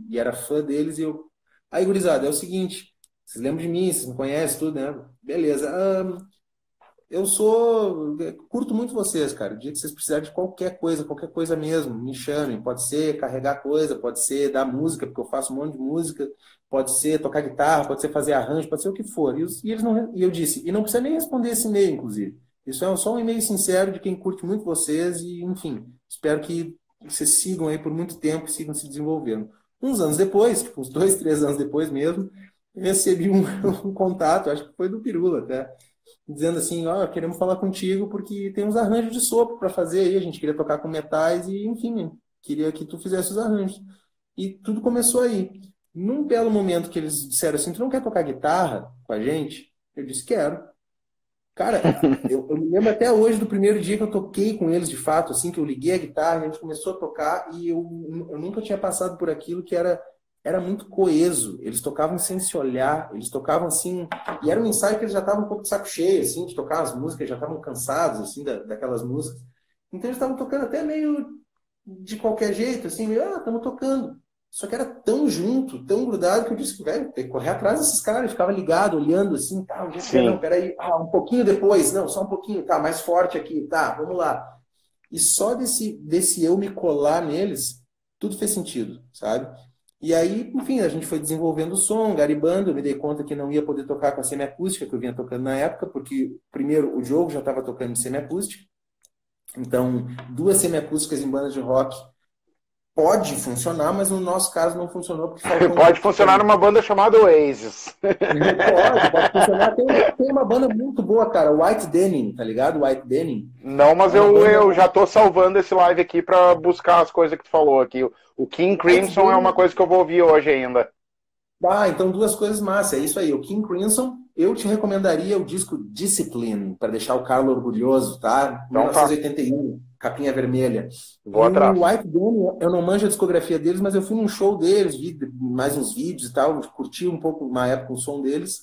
e era fã deles, e eu. Aí, gurizada, é o seguinte, vocês lembram de mim, vocês me conhecem, tudo, né? Beleza. Eu sou. Curto muito vocês, cara. O dia que vocês precisarem de qualquer coisa mesmo, me chamem. Pode ser carregar coisa, pode ser dar música, porque eu faço um monte de música, pode ser tocar guitarra, pode ser fazer arranjo, pode ser o que for. Eles não, e eu disse, e não precisa nem responder esse e-mail, inclusive. Isso é só um e-mail sincero de quem curte muito vocês e, enfim, espero que vocês sigam aí por muito tempo e sigam se desenvolvendo. Uns anos depois, tipo uns 2, 3 anos depois mesmo, eu recebi um contato, acho que foi do Pirula até, dizendo assim, ó, queremos falar contigo porque tem uns arranjos de sopro para fazer aí, a gente queria tocar com metais e, enfim, queria que tu fizesse os arranjos. E tudo começou aí. Num belo momento que eles disseram assim, tu não quer tocar guitarra com a gente? Eu disse, quero. Cara, eu me lembro até hoje do primeiro dia que eu toquei com eles, de fato, assim, que eu liguei a guitarra, a gente começou a tocar e eu nunca tinha passado por aquilo que era muito coeso. Eles tocavam sem se olhar, eles tocavam assim, e era um ensaio que eles já estavam um pouco de saco cheio, assim, de tocar as músicas, já estavam cansados, assim, daquelas músicas. Então eles estavam tocando até meio de qualquer jeito, assim, meio, estamos tocando. Só que era tão junto, tão grudado, que eu disse, velho, tem que correr atrás desses caras. Eu ficava ligado, olhando assim, tá, onde é que é? Não, Sim. peraí, um pouquinho depois, não, só um pouquinho, tá, mais forte aqui, tá, vamos lá. E só desse eu me colar neles, tudo fez sentido, sabe? E aí, enfim, a gente foi desenvolvendo o som, garibando, eu me dei conta que não ia poder tocar com a semiacústica que eu vinha tocando na época, porque, primeiro, o Diogo já estava tocando de semiacústica, então, duas semiacústicas em bandas de rock pode funcionar, mas no nosso caso não funcionou porque faltou um Pode pouco de funcionar equipamento. numa banda chamada Oasis. Pode funcionar. Tem uma banda muito boa, cara, White Denim, tá ligado? White Denim. Não, É mas uma banda. eu já tô salvando esse live aqui para buscar as coisas que tu falou aqui. O King White Crimson é uma Denim. coisa que eu vou ouvir hoje ainda. Então duas coisas massas. É isso aí. O King Crimson, eu te recomendaria o disco Discipline, para deixar o Carlo orgulhoso, tá? Então tá, 1981, capinha vermelha. vou E o atrás. White Denim, eu não manjo a discografia deles, mas eu fui num show deles, vi mais uns vídeos e tal, curti um pouco, uma época, o som deles.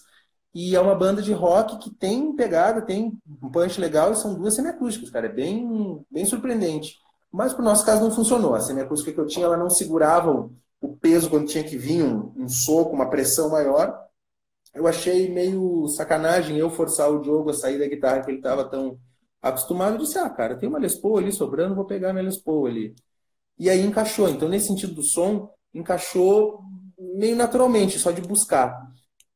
E é uma banda de rock que tem pegada, tem um punch legal e são duas semiacústicas, cara. É bem surpreendente. Mas pro nosso caso não funcionou. A semiacústica que eu tinha, ela não segurava o peso quando tinha que vir um soco, uma pressão maior. Eu achei meio sacanagem eu forçar o Diogo a sair da guitarra que ele estava tão acostumado. Eu disse, cara, tem uma Les Paul ali sobrando, vou pegar a minha Les Paul ali. E aí encaixou. Então, nesse sentido do som, encaixou meio naturalmente, só de buscar.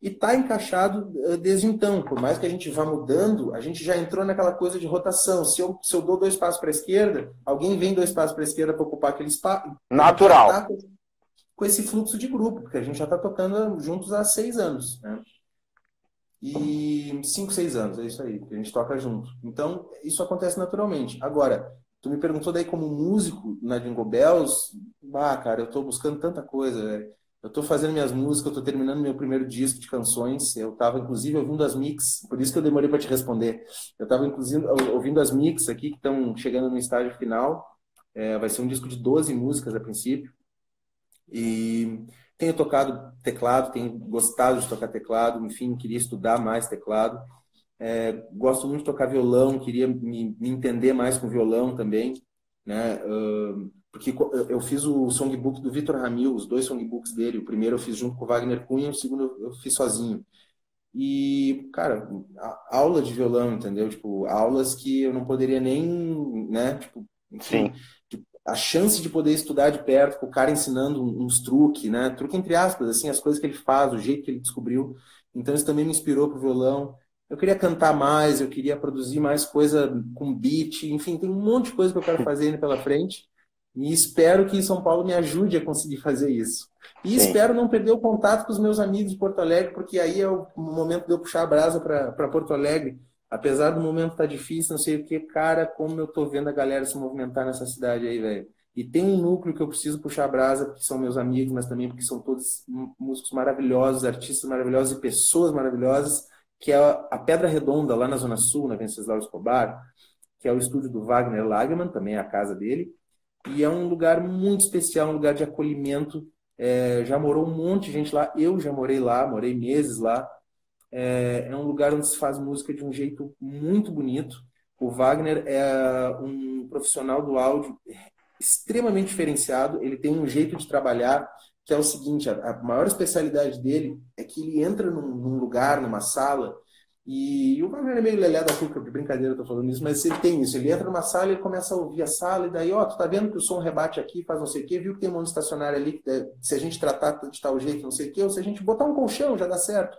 E está encaixado desde então. Por mais que a gente vá mudando, a gente já entrou naquela coisa de rotação. Se eu dou 2 passos para a esquerda, alguém vem 2 passos para a esquerda para ocupar aquele espaço. A gente já Natural. está com esse fluxo de grupo, porque a gente já está tocando juntos há 6 anos, né? E 5, 6 anos, é isso aí, que a gente toca junto. Então, isso acontece naturalmente. Agora, tu me perguntou daí como músico na Jingle Bells. Cara, eu estou buscando tanta coisa, velho. Eu estou fazendo minhas músicas, eu estou terminando meu primeiro disco de canções. Eu estava, inclusive, ouvindo as mix, por isso que eu demorei para te responder. Eu estava, inclusive, ouvindo as mix aqui, que estão chegando no estágio final. Vai ser um disco de 12 músicas a princípio. E tenho tocado teclado, tenho gostado de tocar teclado, enfim, queria estudar mais teclado. Gosto muito de tocar violão, queria me entender mais com violão também, né? Porque eu fiz o songbook do Vitor Ramil, os dois songbooks dele. O primeiro eu fiz junto com o Wagner Cunha, o segundo eu fiz sozinho. E, cara, aula de violão, entendeu? Tipo, aulas que eu não poderia nem, né? Tipo, enfim, Sim. a chance de poder estudar de perto, com o cara ensinando uns truques, né? Truque entre aspas, assim, as coisas que ele faz, o jeito que ele descobriu. Então isso também me inspirou pro violão. Eu queria cantar mais, eu queria produzir mais coisa com beat, enfim, tem um monte de coisa que eu quero fazer ainda pela frente. E espero que São Paulo me ajude a conseguir fazer isso. E Sim. espero não perder o contato com os meus amigos de Porto Alegre, porque aí é o momento de eu puxar a brasa para Porto Alegre. Apesar do momento estar difícil, não sei o que, cara, como eu tô vendo a galera se movimentar nessa cidade aí, velho. E tem um núcleo que eu preciso puxar a brasa, porque são meus amigos, mas também porque são todos músicos maravilhosos, artistas maravilhosos e pessoas maravilhosas, que é a Pedra Redonda, lá na Zona Sul, na Venceslau Escobar, que é o estúdio do Wagner Lagerman, também é a casa dele. E é um lugar muito especial, um lugar de acolhimento. Já morou um monte de gente lá. Eu já morei lá, morei meses lá. É um lugar onde se faz música de um jeito muito bonito. O Wagner é um profissional do áudio extremamente diferenciado. Ele tem um jeito de trabalhar que é o seguinte: a maior especialidade dele é que ele entra num lugar, numa sala, e o Wagner é meio lelé da cuca, de brincadeira eu tô falando isso, mas ele tem isso. Ele entra numa sala e ele começa a ouvir a sala, e daí, ó, tu tá vendo que o som rebate aqui, faz não sei o quê, viu que tem um monte estacionário ali, que se a gente tratar de tal jeito, não sei o quê, ou se a gente botar um colchão, já dá certo.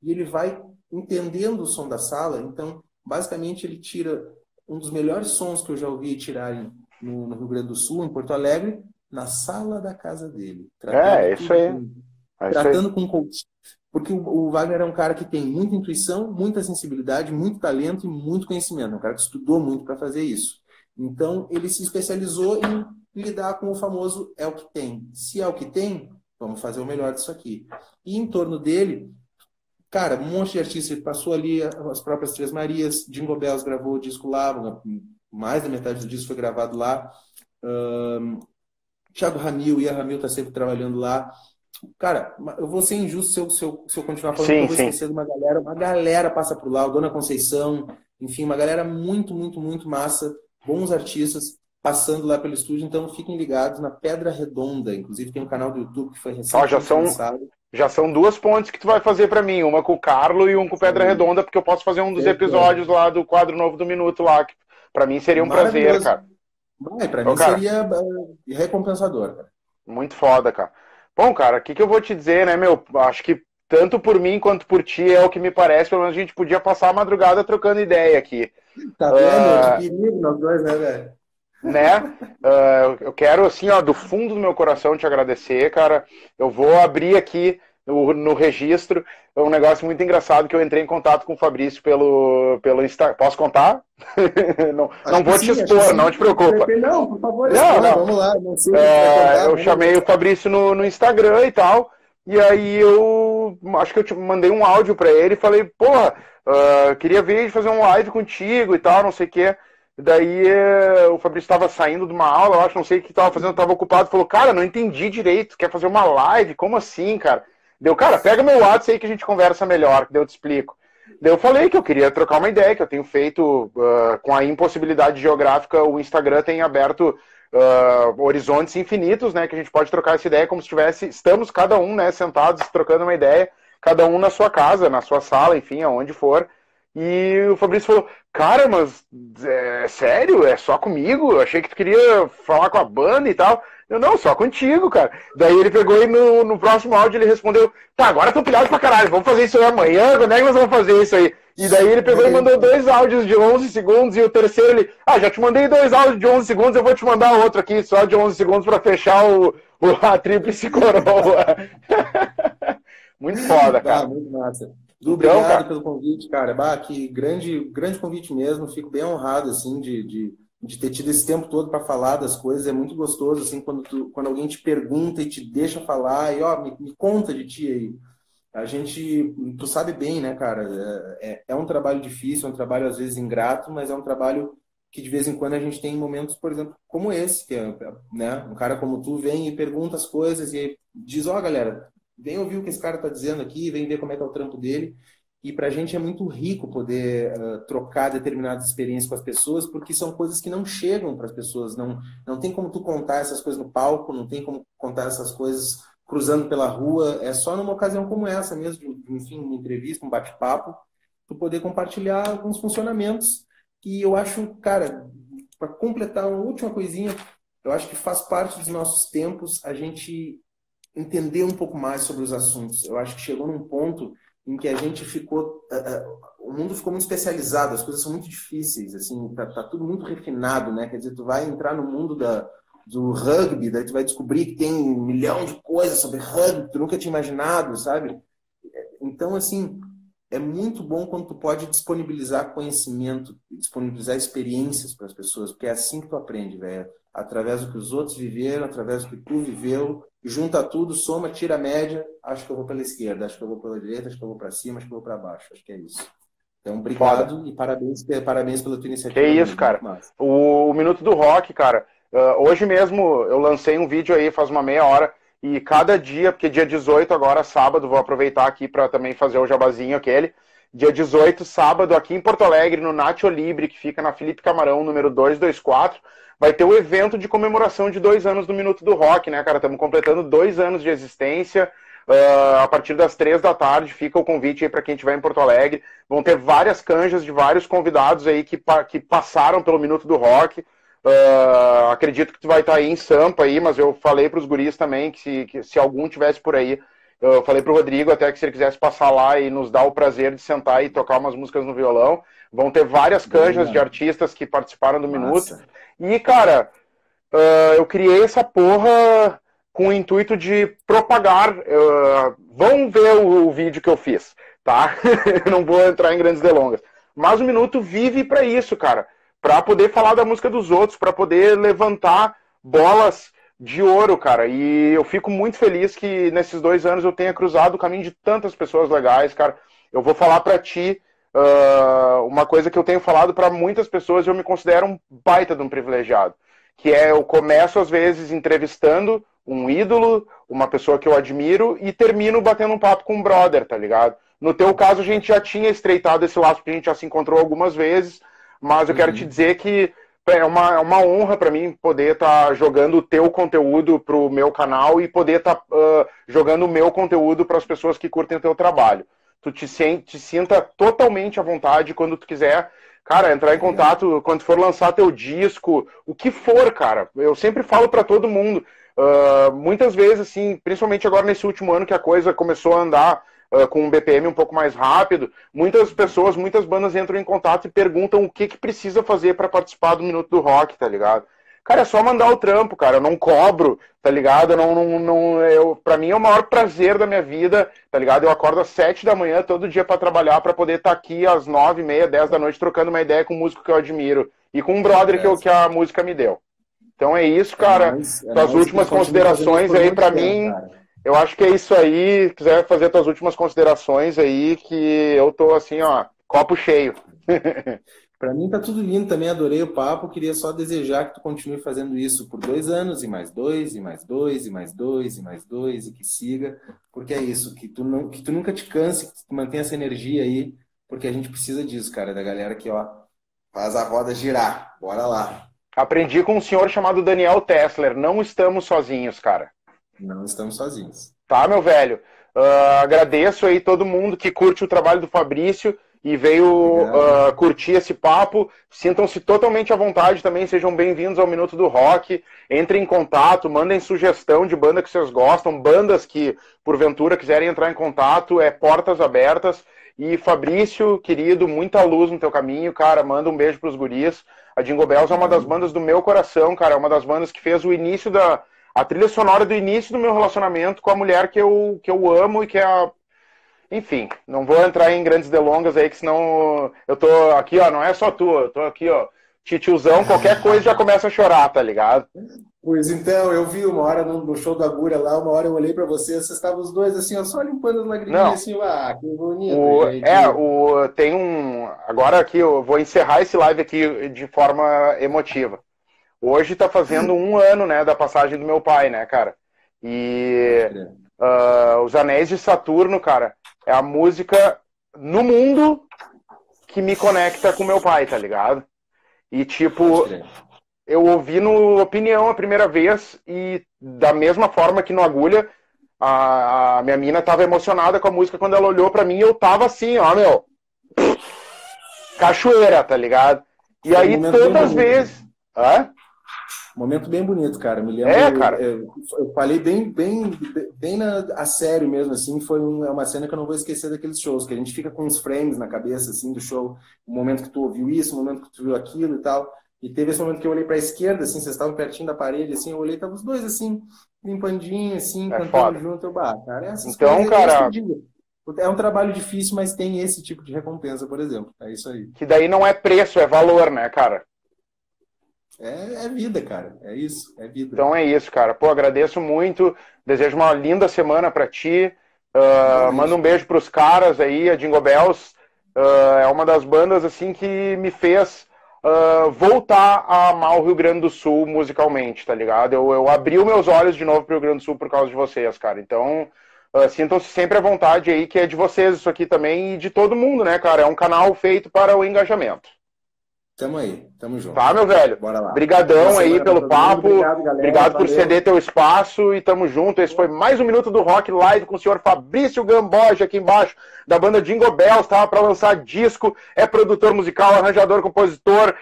E ele vai entendendo o som da sala. Então, basicamente, ele tira um dos melhores sons que eu já ouvi tirarem no Rio Grande do Sul, em Porto Alegre, na sala da casa dele, É, tratando isso tudo aí. com, É isso aí. tratando com coach. Porque o Wagner é um cara que tem muita intuição, muita sensibilidade, muito talento e muito conhecimento. É um cara que estudou muito para fazer isso. Então, ele se especializou em lidar com o famoso é o que tem. Se é o que tem, vamos fazer o melhor disso aqui. E em torno dele, cara, um monte de artista. Ele passou ali as próprias Três Marias. Jingle Bells gravou o disco lá, mais da metade do disco foi gravado lá. Thiago Ramil, Ian Ramil tá sempre trabalhando lá. Cara, eu vou ser injusto se eu continuar falando, porque Sim, eu vou sim. esquecer de uma galera. Uma galera passa por lá, o Dona Conceição, enfim, uma galera muito, muito, muito massa, bons artistas passando lá pelo estúdio. Então fiquem ligados na Pedra Redonda. Inclusive tem um canal do YouTube que foi Ó, já recentemente são, lançado. já são duas pontes que tu vai fazer pra mim, uma com o Carlo e um com o Pedra Sim, Redonda, porque eu posso fazer um dos fechou. episódios lá do quadro novo do Minuto lá, que pra mim seria um prazer, Maravilhoso. cara. Vai, para Ô, mim cara, seria recompensador, cara. muito foda, cara. Bom, cara, o que que eu vou te dizer, né, meu? Acho que tanto por mim quanto por ti é o que me parece, pelo menos a gente podia passar a madrugada trocando ideia aqui. Tá vendo, meu? Que Uh, perigo nós dois, né, velho? né? Eu quero, assim, ó, do fundo do meu coração te agradecer, cara. Eu vou abrir aqui no registro um negócio muito engraçado que eu entrei em contato com o Fabrício pelo Instagram. Posso contar? não, Acho não que vou te sim, acho que expor, sim. não te preocupa. Não, por favor, Não, expõe, não. vamos lá. Não sei o que tu vai contar, Eu vamos chamei ver. o Fabrício no Instagram e tal, e aí eu acho que eu te mandei um áudio pra ele e falei, porra, queria ver de fazer um live contigo e tal, não sei o quê. Daí o Fabrício estava saindo de uma aula, eu acho, não sei o que estava fazendo, estava ocupado, falou, cara, não entendi direito, quer fazer uma live? Como assim, cara? Deu, cara, pega meu WhatsApp aí que a gente conversa melhor, que daí eu te explico. Daí eu falei que eu queria trocar uma ideia, que eu tenho feito, com a impossibilidade geográfica, o Instagram tem aberto horizontes infinitos, né? Que a gente pode trocar essa ideia como se estamos cada um, né, sentados, trocando uma ideia, cada um na sua casa, na sua sala, enfim, aonde for. E o Fabrício falou, cara, mas sério? É só comigo? Eu achei que tu queria falar com a banda e tal. Eu, não, só contigo, cara. Daí ele pegou e no próximo áudio ele respondeu, tá, agora eu tô pilhado pra caralho, vamos fazer isso aí amanhã? Quando é que nós vamos fazer isso aí? E daí ele pegou e mandou dois áudios de 11 segundos e o terceiro ele, já te mandei dois áudios de 11 segundos, eu vou te mandar outro aqui só de 11 segundos pra fechar a tríplice coroa. Muito foda, Bah, cara. muito massa. Du, Então, obrigado cara, pelo convite, cara. Bah, que grande, grande convite mesmo. Fico bem honrado, assim, de ter tido esse tempo todo para falar das coisas. É muito gostoso, assim, quando alguém te pergunta e te deixa falar. E, ó, me conta de ti aí. A gente, tu sabe bem, né, cara? É um trabalho difícil, é um trabalho às vezes ingrato, mas é um trabalho que de vez em quando a gente tem momentos, por exemplo, como esse, que é, né, um cara como tu vem e pergunta as coisas e aí diz, ó, galera, vem ouvir o que esse cara tá dizendo aqui, vem ver como é que é o trampo dele. E pra gente é muito rico poder trocar determinadas experiências com as pessoas, porque são coisas que não chegam para as pessoas. Não tem como tu contar essas coisas no palco, não tem como contar essas coisas cruzando pela rua, é só numa ocasião como essa mesmo, enfim, uma entrevista, um bate-papo, tu poder compartilhar alguns funcionamentos que eu acho, cara, para completar uma última coisinha, eu acho que faz parte dos nossos tempos a gente entender um pouco mais sobre os assuntos. Eu acho que chegou num ponto em que a gente ficou... o mundo ficou muito especializado, as coisas são muito difíceis, assim, tá tudo muito refinado, né? Quer dizer, tu vai entrar no mundo do rugby, daí tu vai descobrir que tem 1 milhão de coisas sobre rugby que tu nunca tinha imaginado, sabe? Então, assim, é muito bom quando tu pode disponibilizar conhecimento, disponibilizar experiências para as pessoas, porque é assim que tu aprende, velho. Através do que os outros viveram, através do que tu viveu, junta tudo, soma, tira a média, acho que eu vou pela esquerda, acho que eu vou pela direita, acho que eu vou para cima, acho que eu vou para baixo, acho que é isso. Então, Foda. obrigado e parabéns pela tua Que iniciativa isso, mesmo, cara. muito massa. O Minuto do Rock, cara. Hoje mesmo eu lancei um vídeo aí faz uma meia hora e cada dia, porque dia 18 agora, sábado, vou aproveitar aqui para também fazer o jabazinho aquele. Dia 18, sábado, aqui em Porto Alegre, no Nacho Libre, que fica na Felipe Camarão, número 224, vai ter o evento de comemoração de 2 anos do Minuto do Rock, né, cara? Estamos completando 2 anos de existência. A partir das 3 da tarde fica o convite aí para quem estiver em Porto Alegre. Vão ter várias canjas de vários convidados aí que passaram pelo Minuto do Rock. Acredito que tu vai estar aí em Sampa aí, mas eu falei para os guris também que se algum tivesse por aí, eu falei pro Rodrigo até que se ele quisesse passar lá e nos dar o prazer de sentar e tocar umas músicas no violão. Vão ter várias canjas de artistas que participaram do Minuto. Massa. E, cara, eu criei essa porra com o intuito de propagar. Vão ver o vídeo que eu fiz, tá? Não vou entrar em grandes delongas. Mas o Minuto vive para isso, cara. Para poder falar da música dos outros, para poder levantar bolas de ouro, cara. E eu fico muito feliz que nesses 2 anos eu tenha cruzado o caminho de tantas pessoas legais, cara. Eu vou falar para ti uma coisa que eu tenho falado para muitas pessoas e eu me considero um baita de um privilegiado. Que é, eu começo às vezes entrevistando um ídolo, uma pessoa que eu admiro, e termino batendo um papo com um brother, tá ligado? No teu caso, a gente já tinha estreitado esse laço, porque a gente já se encontrou algumas vezes, mas eu quero te dizer que é uma honra para mim poder estar jogando o teu conteúdo pro meu canal e poder estar jogando o meu conteúdo para as pessoas que curtem o teu trabalho. Tu te sinta totalmente à vontade quando tu quiser, cara, entrar em contato quando for lançar teu disco, o que for, cara. Eu sempre falo para todo mundo, muitas vezes, assim, principalmente agora nesse último ano que a coisa começou a andar com um BPM um pouco mais rápido, muitas pessoas, muitas bandas entram em contato e perguntam o que precisa fazer para participar do Minuto do Rock, tá ligado? Cara, é só mandar o trampo, cara. Eu não cobro, tá ligado? Pra mim é o maior prazer da minha vida, tá ligado? Eu acordo às 7 da manhã todo dia pra trabalhar, pra poder estar aqui às 9h30, 10 da noite, trocando uma ideia com um músico que eu admiro. E com um brother que a música me deu. Então é isso, cara. Tuas últimas considerações aí pra mim. Eu acho que é isso aí. Se quiser fazer tuas últimas considerações aí, que eu tô assim, ó, copo cheio. Para mim tá tudo lindo também, adorei o papo, queria só desejar que tu continue fazendo isso por 2 anos, e mais 2, e mais 2, e mais 2, e mais 2, e que siga, porque é isso, que tu nunca te canse, que tu mantenha essa energia aí, porque a gente precisa disso, cara, da galera que, ó, faz a roda girar, bora lá. Aprendi com um senhor chamado Daniel Tessler, não estamos sozinhos, cara. Não estamos sozinhos. Tá, meu velho? Agradeço aí todo mundo que curte o trabalho do Fabrício e veio curtir esse papo. Sintam-se totalmente à vontade também, sejam bem-vindos ao Minuto do Rock. Entrem em contato, mandem sugestão de banda que vocês gostam, bandas que, porventura, quiserem entrar em contato, portas abertas. E Fabrício, querido, muita luz no teu caminho, cara, manda um beijo pros guris. A Jingle Bells é uma das bandas do meu coração, cara, é uma das bandas que fez o início a trilha sonora do início do meu relacionamento com a mulher que eu amo e que é a... Enfim, não vou entrar em grandes delongas aí, que senão eu tô aqui, ó, não é só tu, eu tô aqui, ó, titiozão, qualquer coisa já começa a chorar, tá ligado? Pois então, eu vi uma hora no show da Gura lá, uma hora eu olhei pra vocês estavam os dois assim, ó, só limpando as lagriminhas, assim, que bonito. Tem agora aqui, eu vou encerrar esse live aqui de forma emotiva. Hoje tá fazendo 1 ano, né, da passagem do meu pai, né, cara? E Os Anéis de Saturno, cara, é a música no mundo que me conecta com meu pai, tá ligado? E, tipo, eu ouvi no Opinião a primeira vez e da mesma forma que no Agulha, a minha mina tava emocionada com a música quando ela olhou pra mim e eu tava assim, ó, meu, cachoeira, tá ligado? E aí todas as vezes... Hã? Momento bem bonito, cara. Me lembro. Cara. Eu falei a sério mesmo, assim. É uma cena que eu não vou esquecer daqueles shows, que a gente fica com uns frames na cabeça, assim, do show. O momento que tu ouviu isso, o momento que tu viu aquilo e tal. E teve esse momento que eu olhei pra esquerda, assim, vocês estavam pertinho da parede, assim, eu olhei, tava os dois, assim, limpandinho, assim, cantando foda. junto. Cara, essas então, coisas, cara... É um trabalho difícil, mas tem esse tipo de recompensa, por exemplo. É isso aí. Que daí não é preço, é valor, né, cara? É vida, cara. É isso, é vida. Então é isso, cara. Pô, agradeço muito. Desejo uma linda semana pra ti. Manda um beijo pros caras aí, a Jingle Bells. É uma das bandas, assim, que me fez voltar a amar o Rio Grande do Sul musicalmente, tá ligado? Eu abri os meus olhos de novo pro Rio Grande do Sul por causa de vocês, cara. Então, sintam-se sempre à vontade aí, que é de vocês isso aqui também e de todo mundo, né, cara? É um canal feito para o engajamento. Tamo aí, tamo junto. Tá, meu velho? Bora lá. Obrigadão aí pelo papo. Obrigado, galera. Obrigado por ceder teu espaço e tamo junto. Esse foi mais um Minuto do Rock Live com o senhor Fabrício Gamboja aqui embaixo, da banda Jingle Bells. Tava pra lançar disco, é produtor musical, arranjador, compositor,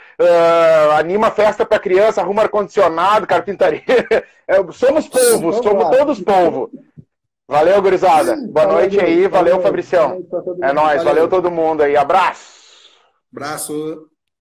anima festa pra criança, arruma ar-condicionado, carpintaria. Somos polvos, somos todos polvo. Valeu, gurizada. Boa noite aí. Valeu, Fabricião. É nóis. Valeu todo mundo aí. Abraço. Abraço.